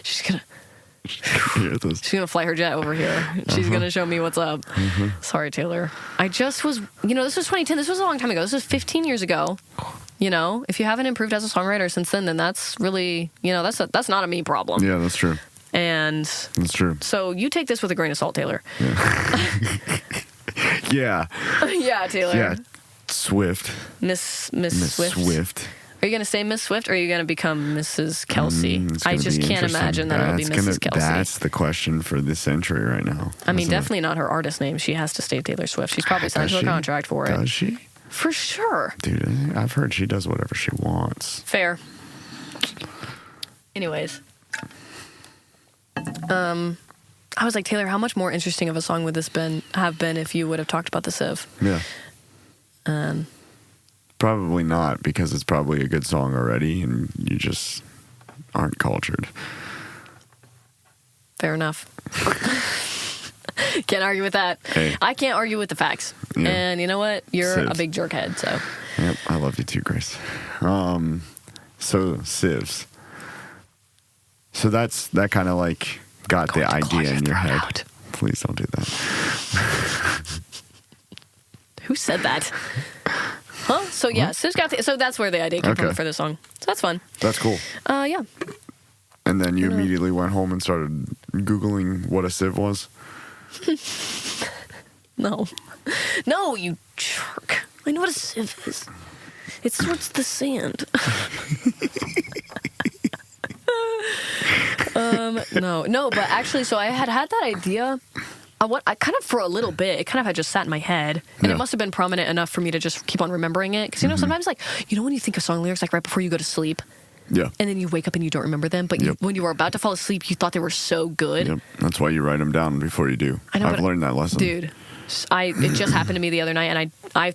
She's going to... She's gonna fly her jet over here. She's gonna show me what's up. Sorry, Taylor. I just was, this was 2010. This was a long time ago. This was 15 years ago. You know, if you haven't improved as a songwriter since then that's really, you know, that's not a me problem. Yeah, that's true. And that's true. So you take this with a grain of salt, Taylor. Yeah. Yeah, Taylor. Yeah. Swift. Miss Swift. Swift. Are you going to say Miss Swift, or are you going to become Mrs. Kelsey? I just can't interesting. imagine that it'll be Mrs. Kelsey. That's the question for this entry right now. I mean, definitely not her artist name. She has to stay Taylor Swift. She's probably signed to a contract for it. Does she? For sure. Dude, I've heard she does whatever she wants. Fair. Anyways. I was like, Taylor, how much more interesting of a song would this have been if you would have talked about the Civ? Yeah. Probably not, because it's probably a good song already, and you just aren't cultured. Fair enough. Can't argue with that. Hey. I can't argue with the facts. Yeah. And you know what? You're Civs. a big jerkhead, so. Yep, I love you too, Grace. So Civs. So that kind of like got the idea in your head. Out. Please don't do that. Who said that? Huh? So yeah, Civs got so that's where the idea came from for this song. So that's fun. That's cool. Yeah. And then you immediately went home and started Googling what a Civ was? No, you jerk. I know what a Civ is. It sorts the sand. No, but actually, so I had that idea. I kind of, for a little bit, it kind of had just sat in my head, and it must have been prominent enough for me to just keep on remembering it. Because, you know, sometimes, like, you know when you think of song lyrics, like, right before you go to sleep? Yeah. And then you wake up and you don't remember them, but when you were about to fall asleep, you thought they were so good. Yep. That's why you write them down before you do. I know, I've learned that lesson. Dude, it just happened to me the other night, and I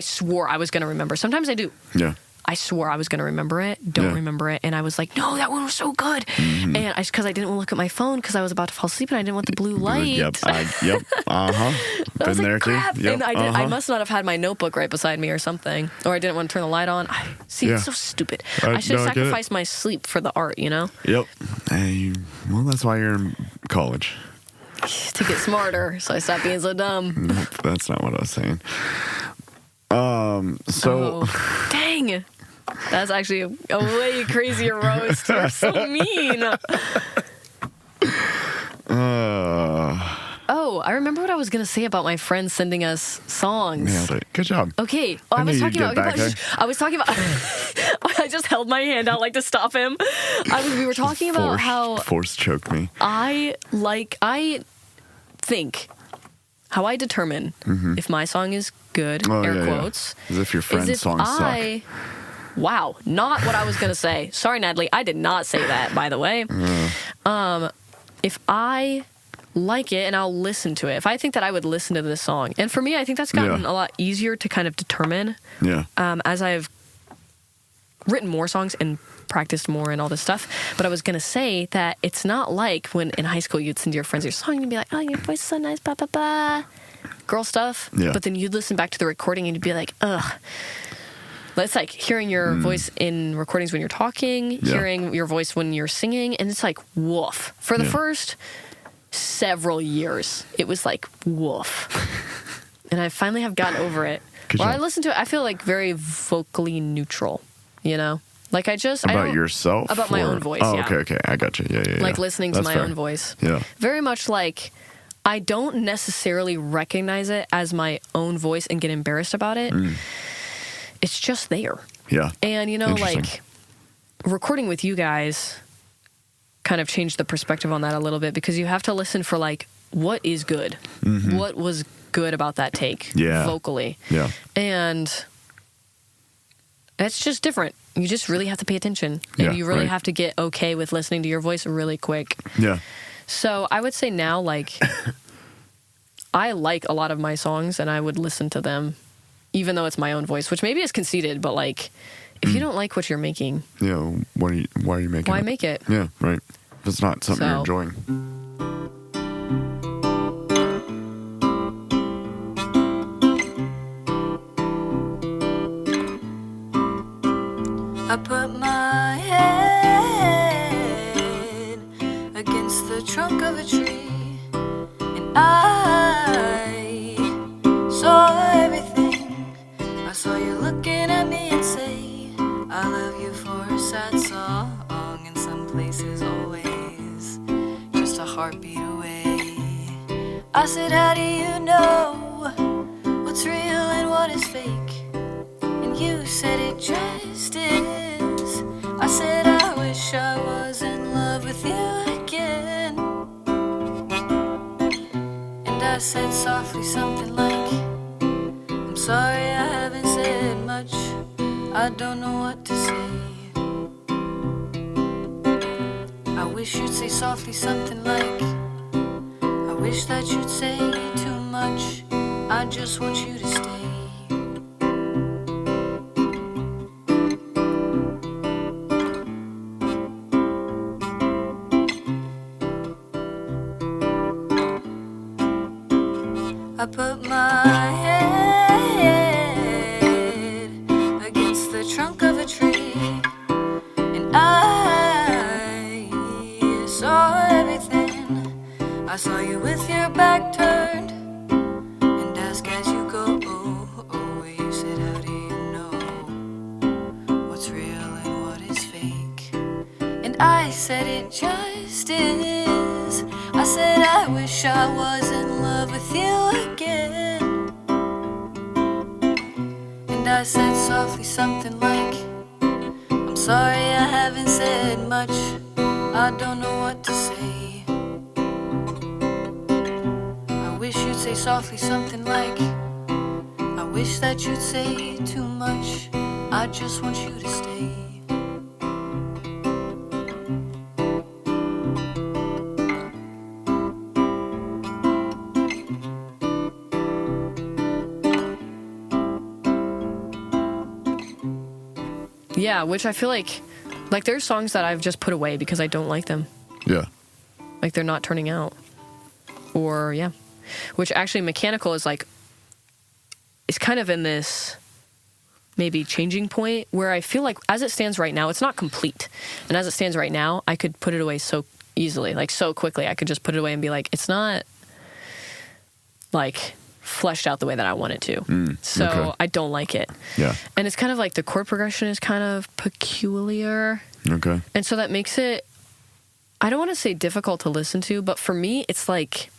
swore I was going to remember. Sometimes I do. Yeah. I swore I was going to remember it, don't remember it, and I was like, no, that one was so good. And because I didn't want to look at my phone because I was about to fall asleep and I didn't want the blue light. Yep. Been there crap. too. Yep. And I must not have had my notebook right beside me or something, or I didn't want to turn the light on. It's so stupid. I should have sacrificed my sleep for the art, you know? Yep. Well, that's why you're in college. To get smarter, so I stopped being so dumb. Nope, that's not what I was saying. Dang. That's actually a way crazier roast. You're so mean. I remember what I was going to say about my friends sending us songs. Nailed it. Good job. Okay. I was talking about I just held my hand out like to stop him. We were talking about how force choked me. I think how I determine if my song is good, air quotes. As if your friend's songs suck. Wow, not what I was going to say. Sorry, Natalie, I did not say that, by the way. If I like it and I'll listen to it, if I think that I would listen to this song, and for me, I think that's gotten a lot easier to kind of determine as I've written more songs and practiced more and all this stuff. But I was going to say that it's not like when in high school you'd send your friends your song and you'd be like, oh, your voice is so nice, blah, blah, blah. Girl stuff. Yeah. But then you'd listen back to the recording and you'd be like, ugh. It's like hearing your voice in recordings when you're talking, hearing your voice when you're singing, and it's like, woof. For the first several years, it was like, woof. And I finally have gotten over it. When I listen to it, I feel like very vocally neutral, you know? Like About yourself? About my own voice, okay. I got you. Yeah. Like listening to my own voice. Yeah. Very much like, I don't necessarily recognize it as my own voice and get embarrassed about it. It's just there. Yeah. And, you know, like, recording with you guys kind of changed the perspective on that a little bit, because you have to listen for, like, what is good? What was good about that take vocally? Yeah. And it's just different. You just really have to pay attention. And you really have to get okay with listening to your voice really quick. Yeah. So I would say now, like, I like a lot of my songs and I would listen to them, even though it's my own voice, which maybe is conceited, but, like, if you don't like what you're making... Yeah, why are you making it? Why make it? Yeah, right. If it's not something you're enjoying. I put my head against the trunk of a tree, and I saw everything. I saw you looking at me and say, heartbeat away. I said, how do you know what's real and what is fake? And you said it just is. I said, I wish I was in love with you again. And I said softly something like, I'm sorry I haven't said much, I don't know what to say. I wish you'd say softly something like, I wish that you'd say too much, I just want you to stay. I put my head against the trunk of a tree, and I saw everything. I saw you with your back turned, and asked as you go, oh, you said, how do you know what's real and what is fake? And I said, it just is. I said, I wish I was in love with you again. And I said softly something like, I'm sorry I haven't said much, I don't know what to say. I wish you'd say softly something like, I wish that you'd say too much, I just want you to stay. Yeah, which I feel like there's songs that I've just put away because I don't like them. Yeah. Like they're not turning out. Or, yeah. Which actually Mechanical is like, it's kind of in this maybe changing point where I feel like as it stands right now, it's not complete. And as it stands right now, I could put it away so easily, like so quickly. I could just put it away and be like, it's not like fleshed out the way that I want it to. So okay. I don't like it. Yeah. And it's kind of like the chord progression is kind of peculiar. Okay. And so that makes it, I don't want to say difficult to listen to, but for me, it's like,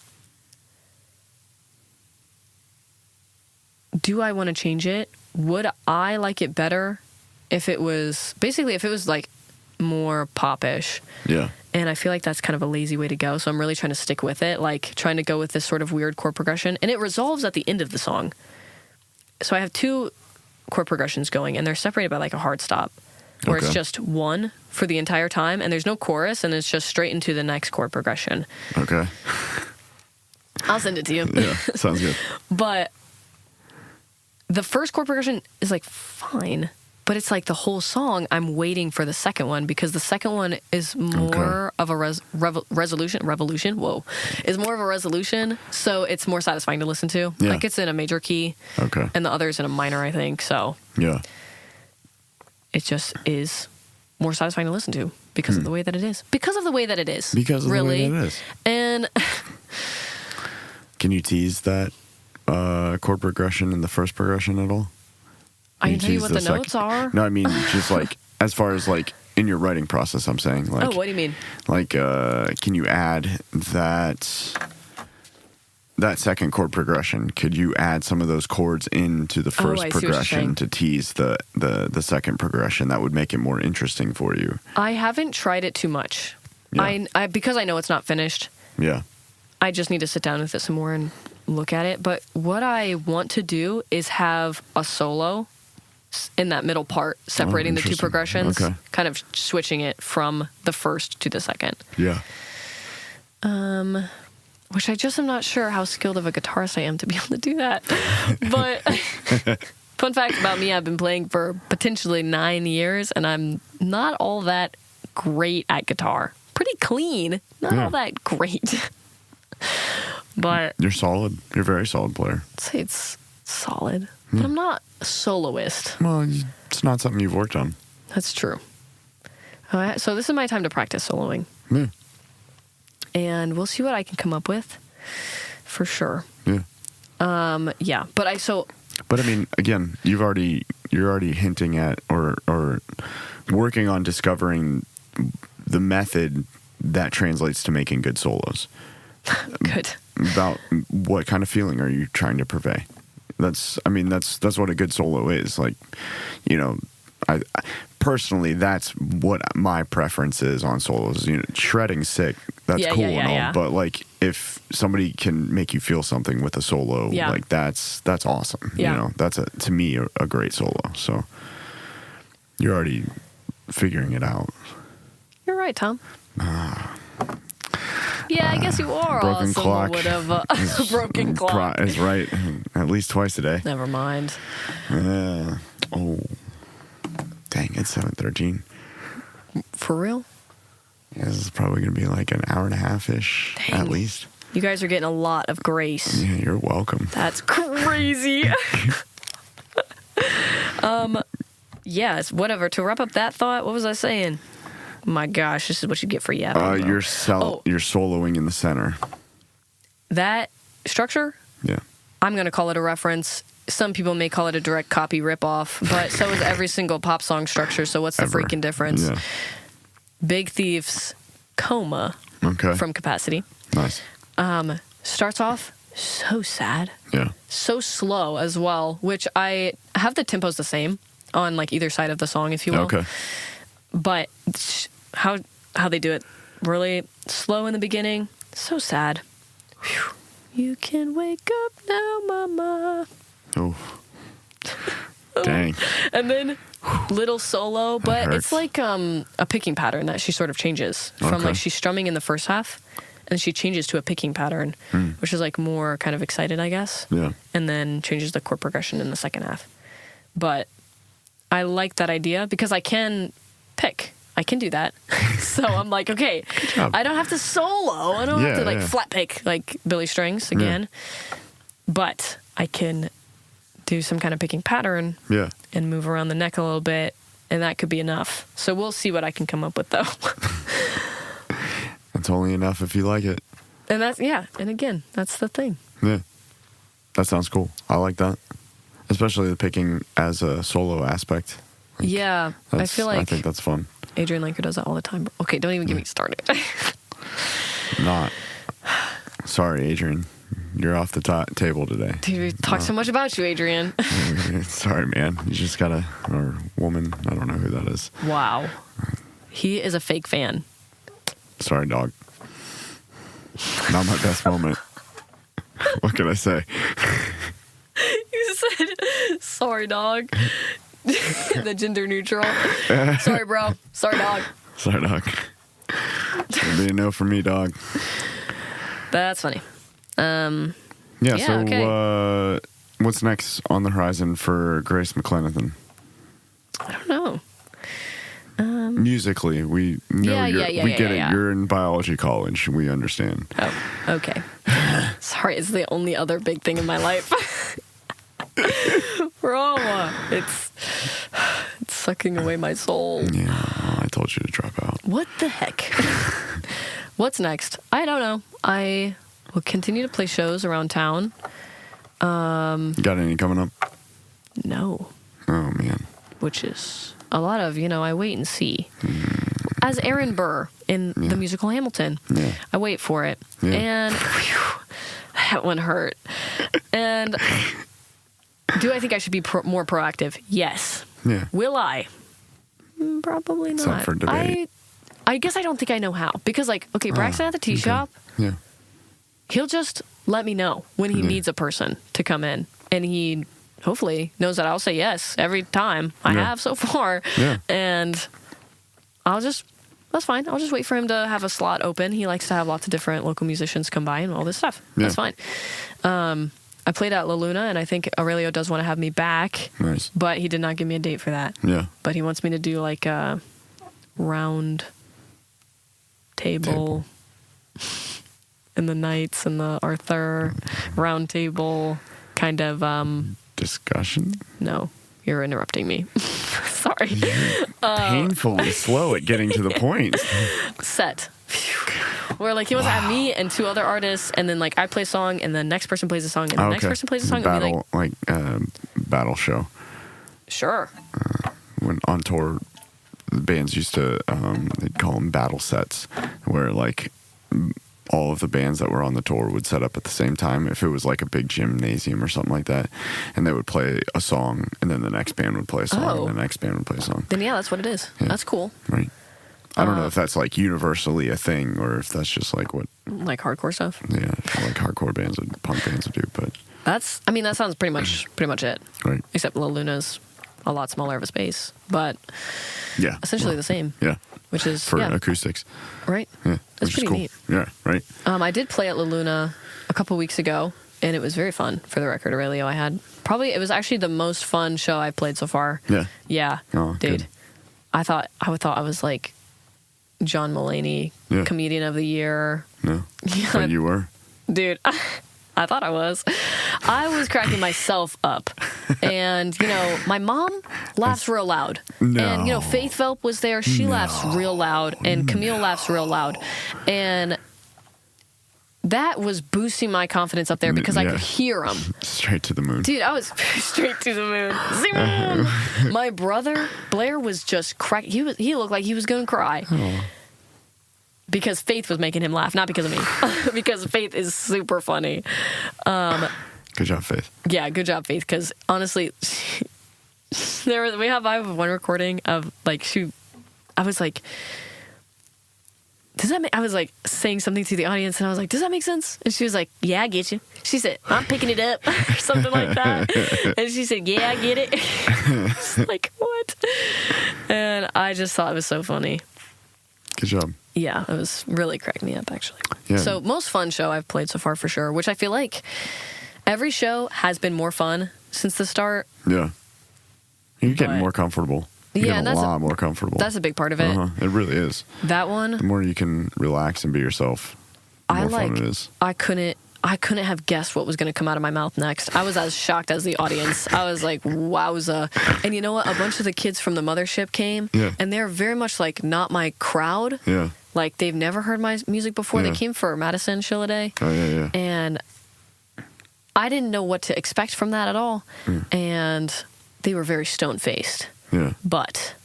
do I want to change it? Would I like it better if it was, basically if it was like more pop-ish? Yeah. And I feel like that's kind of a lazy way to go. So I'm really trying to stick with it, like trying to go with this sort of weird chord progression. And it resolves at the end of the song. So I have two chord progressions going, and they're separated by like a hard stop, where Okay. it's just one for the entire time, and there's no chorus, and it's just straight into the next chord progression. Okay. I'll send it to you. Yeah. Sounds good. But the first chord progression is like fine, but it's like the whole song I'm waiting for the second one, because the second one is more of a revolution. Whoa, is more of a resolution, so it's more satisfying to listen to. Yeah. Like it's in a major key, Okay. and the other is in a minor, I think. So Yeah. it just is more satisfying to listen to because of the way that it is. Because of the way that it is. Because of really. the way that it is. And Can you tease that chord progression in the first progression at all? I can tell you tease what the notes are. No, I mean just like as far as like in your writing process, I'm saying like. Oh, what do you mean? Like, can you add that second chord progression? Could you add some of those chords into the first I see what you're progression saying. to tease the second progression? That would make it more interesting for you. I haven't tried it too much. Yeah. I because I know it's not finished. Yeah. I just need to sit down with it some more and look at it. But what I want to do is have a solo in that middle part, separating the two interesting. progressions, Okay. kind of switching it from the first to the second. Yeah. Which I just am not sure how skilled of a guitarist I am to be able to do that. But fun fact about me, I've been playing for potentially 9 years, and I'm not all that great at guitar. Pretty clean, not all that great. But You're solid. You're a very solid player. I'd say it's solid. But I'm not a soloist. Well, it's not something you've worked on. That's true. So this is my time to practice soloing. Yeah. And we'll see what I can come up with, for sure. Yeah. Yeah, but But I mean, again, you're already hinting at or working on discovering the method that translates to making good solos. Good. About what kind of feeling are you trying to purvey? That's what a good solo is. Like, you know, I personally, that's what my preference is on solos. You know, shredding's sick. That's cool and all. But like, if somebody can make you feel something with a solo, like that's awesome. You know, that's to me a great solo. So you're already figuring it out. You're right, Tom. Yeah, I guess you are broken awesome. Clock Broken clock is right at least twice a day. Never mind. Oh, dang! It's 7:13. For real? Yeah, this is probably gonna be like an hour and a half ish at least. You guys are getting a lot of grace. Yeah, you're welcome. That's crazy. Yes, whatever. To wrap up that thought, what was I saying? My gosh, this is what you get for yapping. You're soloing in the center. That structure? Yeah. I'm going to call it a reference. Some people may call it a direct copy ripoff, but so is every single pop song structure, so what's the freaking difference? Yeah. Big Thief's Coma from Capacity. Nice. Starts off so sad. Yeah. So slow as well, which I have the tempos the same on like either side of the song, if you will. Okay. But how they do it, really slow in the beginning, so sad. Whew. You can wake up now, mama. Oh. Dang. And then little solo, but it's like a picking pattern that she sort of changes from like she's strumming in the first half and she changes to a picking pattern, which is like more kind of excited, I guess. Yeah. And then changes the chord progression in the second half. But I like that idea because I can pick. I can do that. So I'm like, okay, I don't have to solo. I don't have to like flat pick like Billy Strings again. But I can do some kind of picking pattern and move around the neck a little bit, and that could be enough. So we'll see what I can come up with, though. That's only enough if you like it. And that's, and again, that's the thing. Yeah. That sounds cool. I like that. Especially the picking as a solo aspect. Like, I feel like... I think that's fun. Adrian Lanker does that all the time. Okay, don't even get me started. Not. Sorry, Adrian. You're off the table today. Dude, we talked so much about you, Adrian. Sorry, man. You just gotta... Or woman. I don't know who that is. Wow. He is a fake fan. Sorry, dog. Not my best moment. What can I say? You said, sorry, dog. The gender neutral. Sorry, bro. Sorry, dog. Sorry, dog. It'll be a no for me, dog. That's funny. What's next on the horizon for Grace McClenathan? I don't know. Musically, we know we get it. You're in biology college. We understand. Oh, okay. Sorry, it's the only other big thing in my life. Bro, it's sucking away my soul. Yeah, I told you to drop out. What the heck? What's next? I don't know. I will continue to play shows around town. Got any coming up? No. Oh, man. Which is a lot of, I wait and see. As Aaron Burr in the musical Hamilton. Yeah. I wait for it. Yeah. And that one hurt. And do I think I should be more proactive? Yes. Yeah. Will I? Probably not. It's up for debate. I guess I don't think I know how. Because, Braxton at the tea shop, he'll just let me know when he needs a person to come in. And he hopefully knows that I'll say yes every time. I have so far. Yeah. And that's fine. I'll just wait for him to have a slot open. He likes to have lots of different local musicians come by and all this stuff. Yeah. That's fine. I played at La Luna, and I think Aurelio does want to have me back. Nice. But he did not give me a date for that. Yeah. But he wants me to do a round table. And the Knights and the Arthur round table kind of... discussion? No. You're interrupting me. Sorry. Painfully slow at getting to the point. Set. Where he wants to have me and two other artists, and then I play a song, and the next person plays a song, and the next person plays a song. Battle, battle show. Sure. When on tour bands used to, they'd call them battle sets, where like all of the bands that were on the tour would set up at the same time if it was like a big gymnasium or something like that, and they would play a song and then the next band would play a song and the next band would play a song. Then yeah, that's what it is. Yeah. That's cool. Right. I don't know if that's like universally a thing or if that's just like what like hardcore stuff. Yeah, like hardcore bands and punk bands would do, but that sounds pretty much it. Right. Except La Luna's a lot smaller of a space, but yeah, essentially the same. Yeah. Which is for acoustics. Right. Yeah. That's pretty cool. neat. Yeah, right. I did play at La Luna a couple weeks ago, and it was very fun. For the record, Aurelio, it was actually the most fun show I've played so far. Yeah. Yeah. Oh, dude. good. I thought I was like John Mulaney, Comedian of the Year. No. Yeah. But you were? Dude, I thought I was. I was cracking myself up. And, my mom laughs real loud. No. And, Faith Velp was there. She laughs real loud. And Camille laughs real loud. And that was boosting my confidence up there because I could hear them. Straight to the moon. Dude, I was straight to the moon. Zing! My brother, Blair, was just cracking. He looked like he was going to cry. Oh. Because Faith was making him laugh, not because of me. Because Faith is super funny. Good job, Faith. Yeah, good job, Faith. Because honestly, I have one recording of like I was like, I was like saying something to the audience, and I was like, does that make sense? And she was like, yeah, I get you. She said, I'm picking it up, or something like that. And she said, yeah, I get it. It's like, what? And I just thought it was so funny. Good job. Yeah, it was really cracking me up, actually. Yeah. So, most fun show I've played so far, for sure, which I feel like every show has been more fun since the start. Yeah. You're getting more comfortable. You're getting a lot more comfortable. That's a big part of it. It really is. That one. The more you can relax and be yourself, the more fun it is. I couldn't have guessed what was going to come out of my mouth next. I was as shocked as the audience. I was like, wowza. And you know what? A bunch of the kids from the Mothership came, and they're very much like not my crowd. Yeah. Like, they've never heard my music before. Yeah. They came for Madison Shilladay. Oh, yeah. And I didn't know what to expect from that at all. And they were very stone-faced. Yeah. But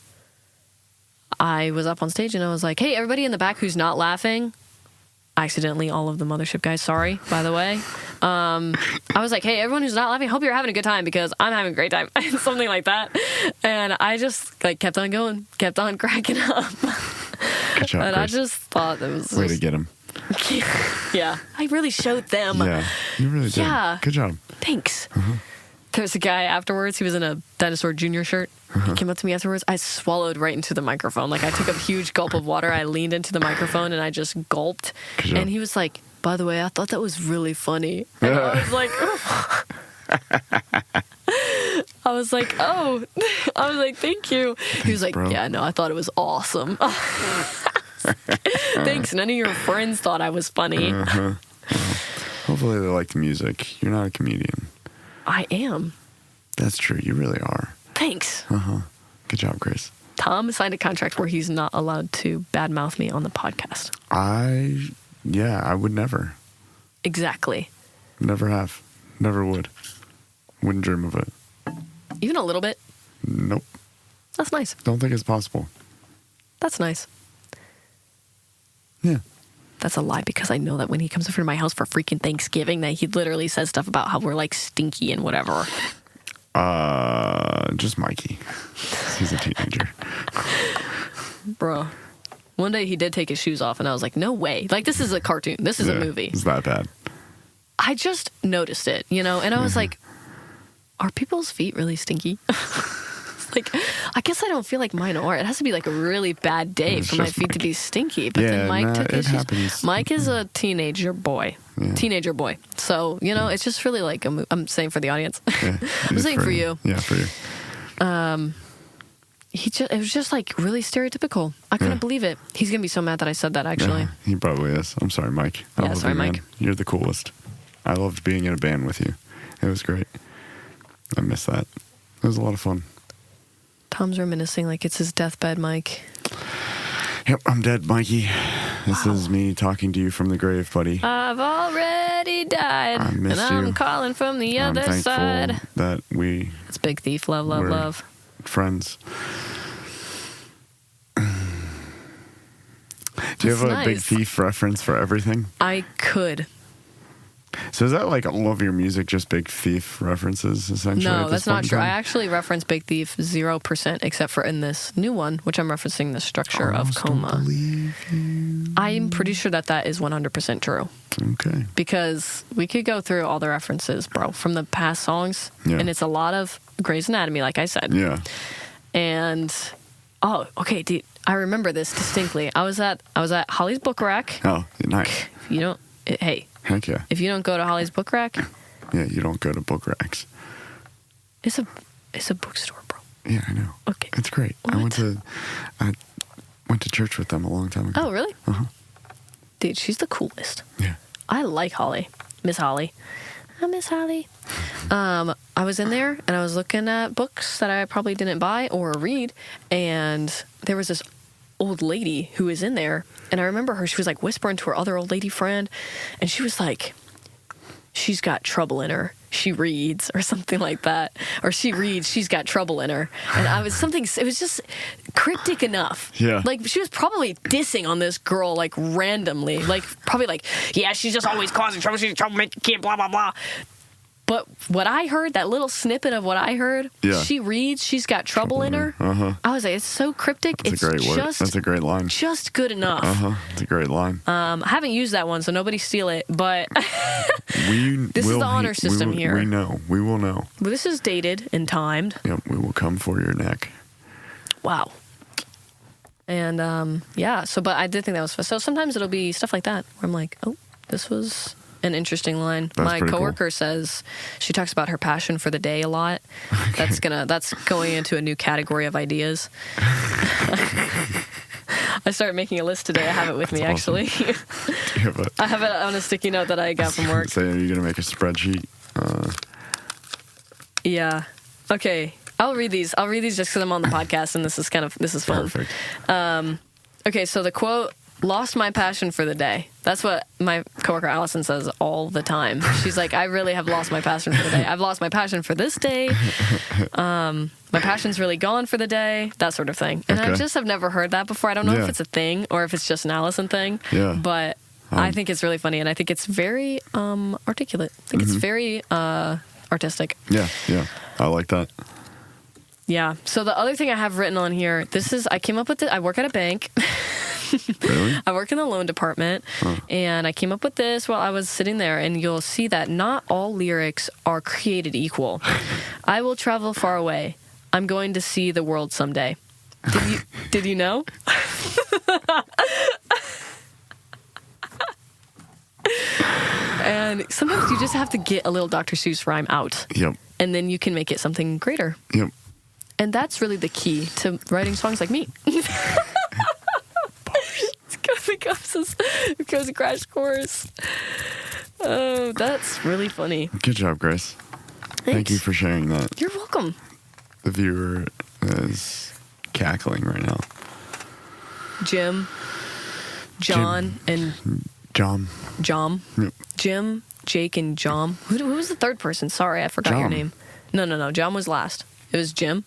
I was up on stage and I was like, hey, everybody in the back who's not laughing, accidentally all of the Mothership guys, sorry, by the way. I was like, hey, everyone who's not laughing, hope you're having a good time because I'm having a great time. Something like that. And I just like kept on going, kept on cracking up. Good job, and Grace. I just thought that was way to get him. Yeah, I really showed them. Yeah, you really did. Yeah. Good job. Thanks. There's a guy afterwards. He was in a Dinosaur Jr. shirt. He came up to me afterwards. I swallowed right into the microphone. Like, I took a huge gulp of water. I leaned into the microphone and I just gulped. And he was like, by the way, I thought that was really funny. And I was like, oh. I was like, oh. I was like, thank you. He was like, bro. yeah, no, I thought it was awesome. Thanks. None of your friends thought I was funny. Well, hopefully they like the music. You're not a comedian. I am. That's true. You really are. Thanks. Good job, Grace. Tom signed a contract where he's not allowed to badmouth me on the podcast. I would never. Exactly. Never have. Never would. Wouldn't dream of it. Even a little bit. Nope. That's nice. Don't think it's possible. That's nice. Yeah. That's a lie because I know that when he comes over to my house for freaking Thanksgiving that he literally says stuff about how we're like stinky and whatever. Just Mikey. He's a teenager. Bro. One day he did take his shoes off and I was like, no way. Like, this is a cartoon. This is a movie. It's that bad. I just noticed it, and I was like, are people's feet really stinky? Like, I guess I don't feel like mine are. It has to be like a really bad day for my feet to be stinky. But then Mike took his shoes. Mike is a teenager boy. Yeah. Teenager boy. So, it's just really like, I'm saying for the audience. Yeah, I'm saying for you. Yeah, for you. It was just like really stereotypical. I couldn't believe it. He's going to be so mad that I said that, actually. Yeah, he probably is. I'm sorry, Mike. I love you, Mike. Man. You're the coolest. I loved being in a band with you. It was great. I miss that. It was a lot of fun. Tom's reminiscing like it's his deathbed, Mike. Yep, I'm dead, Mikey. This is me talking to you from the grave, buddy. I've already died, I missed and I'm you. calling from the other I'm thankful side. that we It's Big Thief, love, love, were love. friends. Do you have That's a Big nice. Thief reference for everything? I could. So is that like all of your music just Big Thief references, essentially? at No, this that's point not in true. I time? actually reference Big Thief 0%, except for in this new one, which I'm referencing the structure of Almost don't coma. believe you. I'm pretty sure that is 100% true. Okay. Because we could go through all the references, bro, from the past songs. Yeah. And it's a lot of Grey's Anatomy, like I said. Yeah. And, oh, okay, dude, I remember this distinctly. I was at Holly's Book Rack. Oh, nice. You don't, hey, Heck yeah. if you don't go to Holly's Book Rack, Yeah, you don't go to book racks. it's a bookstore, bro. Yeah, I know. Okay. It's great. I went to church with them a long time ago. Oh, really? Uh-huh. Dude, she's the coolest. Yeah. I like Holly. Miss Holly. I miss Holly. I was in there and I was looking at books that I probably didn't buy or read, and there was this old lady who was in there, and I remember her. She was like whispering to her other old lady friend, and she was like, "She's got trouble in her. She reads," or something like that. Or she reads, she's got trouble in her. And it was just cryptic enough. Yeah. Like, she was probably dissing on this girl, like, randomly. Like, probably like, yeah, she's just always causing trouble. She's a troublemaker kid, blah, blah, blah. But what I heard, that little snippet of what I heard, Yeah. she reads, she's got trouble in her. Uh-huh. I was like, it's so cryptic. That's a great word. That's a great line. Just good enough. Uh-huh. It's a great line. I haven't used that one, so nobody steal it. But This is the honor system here. We know. We will know. this is dated and timed. Yep, we will come for your neck. Wow. And yeah, but I did think that was fun. So sometimes it'll be stuff like that where I'm like, oh, this was an interesting line. That's My pretty coworker says she talks about her passion for the day a lot. That's going into a new category of ideas. I started making a list today. I have it with me, That's awesome. actually. Do you have a, I have it on a sticky note that I got from work. Say, are you going to make a spreadsheet? Yeah. Okay. I'll read these. Just because I'm on the podcast, and this is fun. Perfect. Okay, so the quote, "Lost my passion for the day." That's what my coworker Allison says all the time. She's like, I really have lost my passion for the day. I've lost my passion for this day. My passion's really gone for the day. That sort of thing. And I Okay. just have never heard that before. I don't know Yeah. if it's a thing or if it's just an Allison thing. Yeah. But I think it's really funny, and I think it's very articulate. I think it's very artistic. Yeah, yeah. I like that. Yeah. So the other thing I have written on here, I came up with it. I work at a bank. Really? I work in the loan department, and I came up with this while I was sitting there, and you'll see that not all lyrics are created equal. I will travel far away. I'm going to see the world someday. Did you know? And sometimes you just have to get a little Dr. Seuss rhyme out, Yep. and then you can make it something greater. Yep. And that's really the key to writing songs like me. It goes a crash course. Oh, that's really funny. Good job, Grace. Thank Thanks. you for sharing that. You're welcome. The viewer is cackling right now. Jim, John, and Jom. Jom. Yep. Jim, Jake, and Jom. Who was the third person? Sorry, I forgot your Jom. name. No. Jom was last. It was Jim,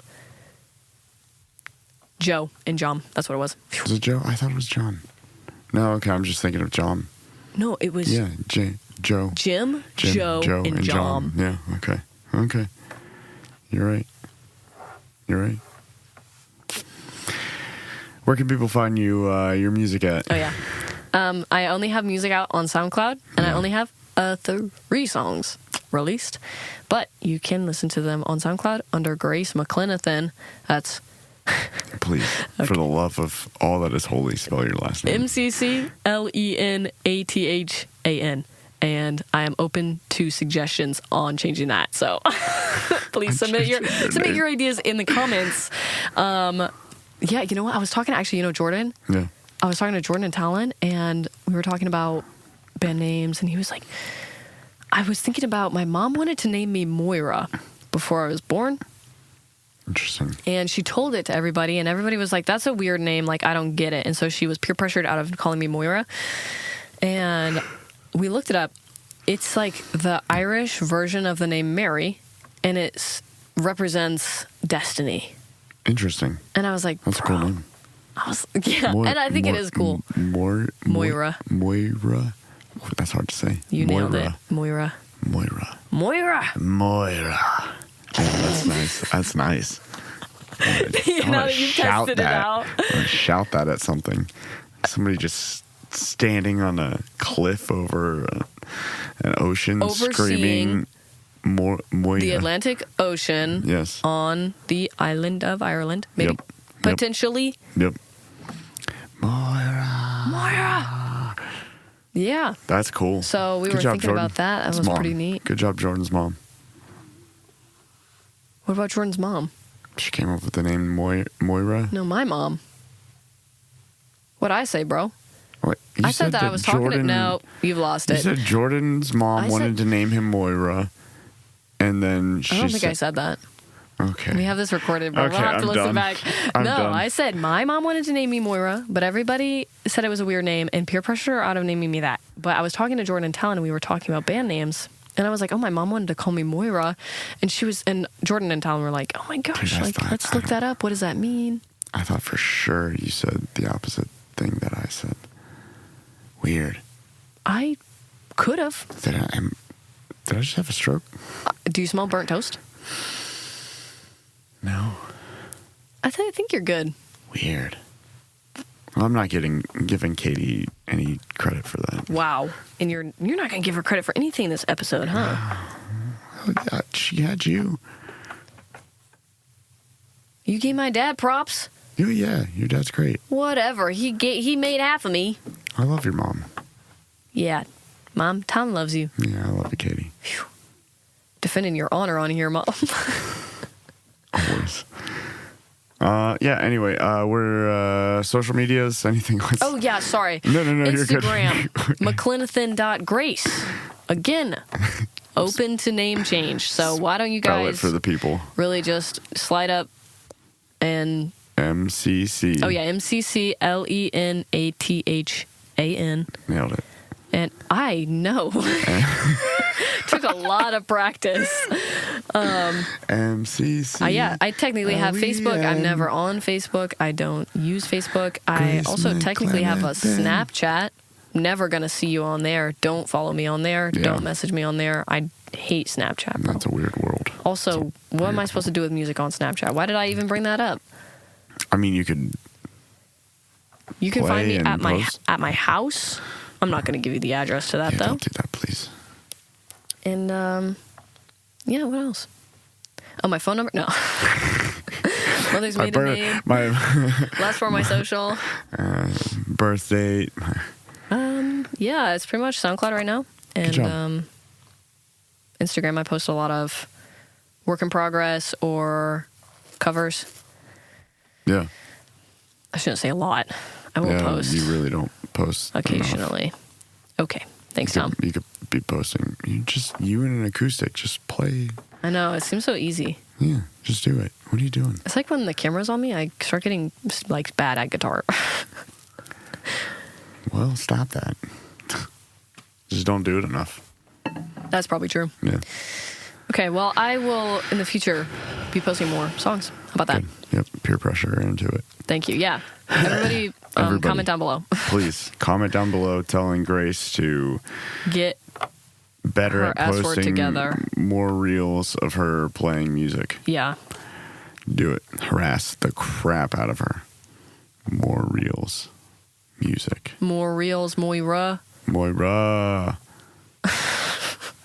Joe, and Jom. That's what it was. Was it Joe? I thought it was John. No, okay, I'm just thinking of Jom. No, it was Yeah, Joe. Jim, Joe, and Jom. Yeah, okay. Okay. You're right. Where can people find your music at? Oh, yeah. I only have music out on SoundCloud, and I only have 3 songs released. But you can listen to them on SoundCloud under Grace McClenathan. That's Please, for the love of all that is holy, spell your last name. McClenathan. And I am open to suggestions on changing that. So please submit your ideas in the comments. Yeah, you know what? I was talking to Jordan. Yeah. I was talking to Jordan and Talon, and we were talking about band names, and he was like, I was thinking about, my mom wanted to name me Moira before I was born. Interesting. And she told it to everybody, and everybody was like, that's a weird name, like, I don't get it. And so she was peer pressured out of calling me Moira. And we looked it up. It's like the Irish version of the name Mary, and it represents destiny. Interesting. And I was like, That's a cool name. And I think it is cool. Moira. Moira. That's hard to say. You nailed it. Moira. Yeah, that's nice. That's nice. Now that you've tested it out. I'm going to shout that at something. Somebody just standing on a cliff over an ocean screaming Moira. The Atlantic Ocean. Yes. On the island of Ireland. Maybe. Yep. Potentially. Yep. Moira. Yeah. That's cool. So we were thinking about that. That was pretty neat. Good job, Jordan's mom. What about Jordan's mom? She came up with the name Moira. No, my mom. What'd I say, bro? What? I said that I was talking to... No, you've lost it. You said Jordan's mom wanted to name him Moira, and then she I don't think I said that. Okay. We have this recorded, but we'll have to listen back. I said my mom wanted to name me Moira, but everybody said it was a weird name, and peer pressure out of naming me that. But I was talking to Jordan and Talon, and we were talking about band names, and I was like, "Oh, my mom wanted to call me Moira," and Jordan and Talon were like, "Oh my gosh, let's look that up. What does that mean?" I thought for sure you said the opposite thing that I said. Weird. I could have. Did I just have a stroke? Do you smell burnt toast? No. I think you're good. Weird. Well, I'm not giving Katie any credit for that. Wow. And you're not going to give her credit for anything in this episode, huh? She had you. You gave my dad props? Oh, yeah. Your dad's great. Whatever. He made half of me. I love your mom. Yeah. Mom, Tom loves you. Yeah, I love you, Katie. Whew. Defending your honor on here, Mom. Always. Yeah, anyway, we're social medias, anything like that. Oh, yeah, sorry. No, Instagram, you're good. McClenathan.Grace. Again, open to name change. So why don't you Spell guys it for the people. Really just slide up and... MCC. Oh, yeah, MCCLENATHAN. Nailed it. And I know. Took a lot of practice. MCC. Yeah, I technically have Facebook. I'm never on Facebook. I don't use Facebook. I also technically have a Snapchat. Never going to see you on there. Don't follow me on there. Yeah. Don't message me on there. I hate Snapchat, bro. That's a weird world. Also, what am I supposed to do with music on Snapchat? Why did I even bring that up? I mean, you can find me at my house. I'm not going to give you the address to that, though. Don't do that, please. And, yeah, what else? Oh, my phone number? No. Mother's maiden name. Last four of my social. Birth date. Yeah, it's pretty much SoundCloud right now. And Instagram, I post a lot of work in progress or covers. Yeah. I shouldn't say a lot. I will post. You really don't post occasionally. Enough. Okay. Thanks, Tom. You could be posting. You and an acoustic. Just play. I know. It seems so easy. Yeah. Just do it. What are you doing? It's like when the camera's on me, I start getting like bad at guitar. Well, stop that. Just don't do it enough. That's probably true. Yeah. Okay. Well, I will in the future be posting more songs. How about that? Good. Yep. Peer pressure into it. Thank you. Yeah. Everybody, comment down below. Please comment down below telling Grace to get better her at posting together. More reels of her playing music. Yeah. Do it. Harass the crap out of her. More reels. Music. More reels, Moira. Moira.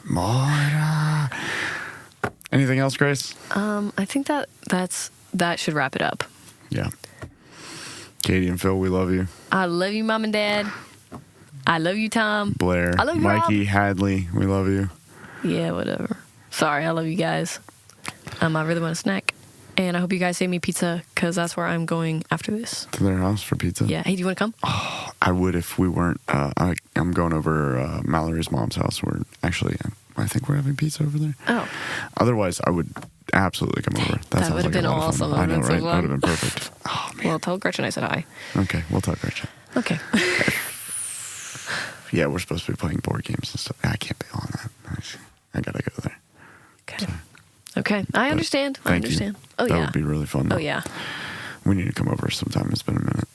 Moira. Anything else, Grace? I think that should wrap it up. Yeah. Katie and Phil, we love you. I love you, Mom and Dad. I love you, Tom. Blair. I love you, Mikey, Rob. Hadley, we love you. Yeah, whatever. Sorry, I love you guys. I really want a snack. And I hope you guys save me pizza, because that's where I'm going after this. To their house for pizza? Yeah. Hey, do you want to come? Oh, I would if we weren't. I'm going over Mallory's mom's house. I think we're having pizza over there. Oh. Otherwise, I would absolutely come over. That would have been awesome. I know, right? That would have been perfect. Oh, man. Well, tell Gretchen I said hi. Okay, we'll tell Gretchen. Okay. Yeah, we're supposed to be playing board games and stuff. I can't be on that. I gotta go there. Okay. So, okay, I understand. I understand. You. Oh, yeah. That would be really fun, though. Oh, yeah. We need to come over sometime. It's been a minute.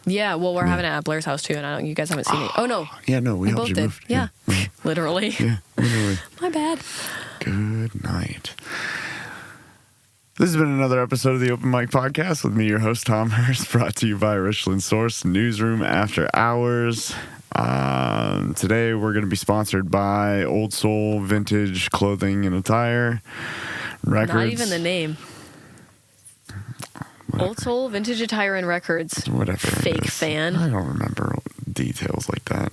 Yeah, well, we're having it at Blair's house too, and you guys haven't seen it. Oh no. Yeah, no, we helped both you did. move. Yeah. Literally. Yeah, literally. My bad. Good night. This has been another episode of the Open Mic Podcast with me, your host, Tom Hirst, brought to you by Richland Source Newsroom After Hours. Today, we're going to be sponsored by Old Soul Vintage Clothing and Attire Records. Not even the name. Whatever. Old Soul Vintage Attire and Records. Whatever. Fake fan. I don't remember details like that.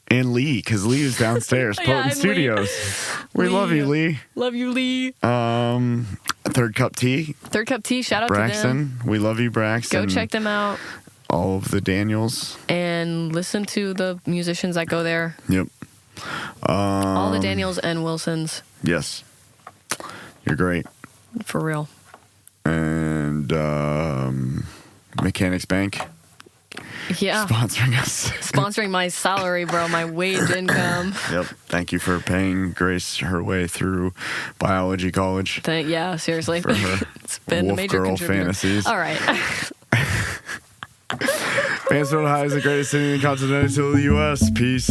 And Lee, because Lee is downstairs, Yeah, Potent I'm Studios. We love you, Lee. Love you, Lee. Third Cup Tea, Third Cup Tea, shout out to them. Braxton. We love you, Braxton. Go check them out. All of the Daniels. And listen to the musicians that go there. Yep. All the Daniels and Wilsons. Yes. You're great. For real. And Mechanics Bank. Yeah. Sponsoring us. Sponsoring my salary, bro, my wage income. Yep. Thank you for paying Grace her way through biology college. Yeah, seriously. For her It's been a Wolf major Girl contributor. fantasies. All right. Mansfield High is the greatest city in the continental U.S. Peace.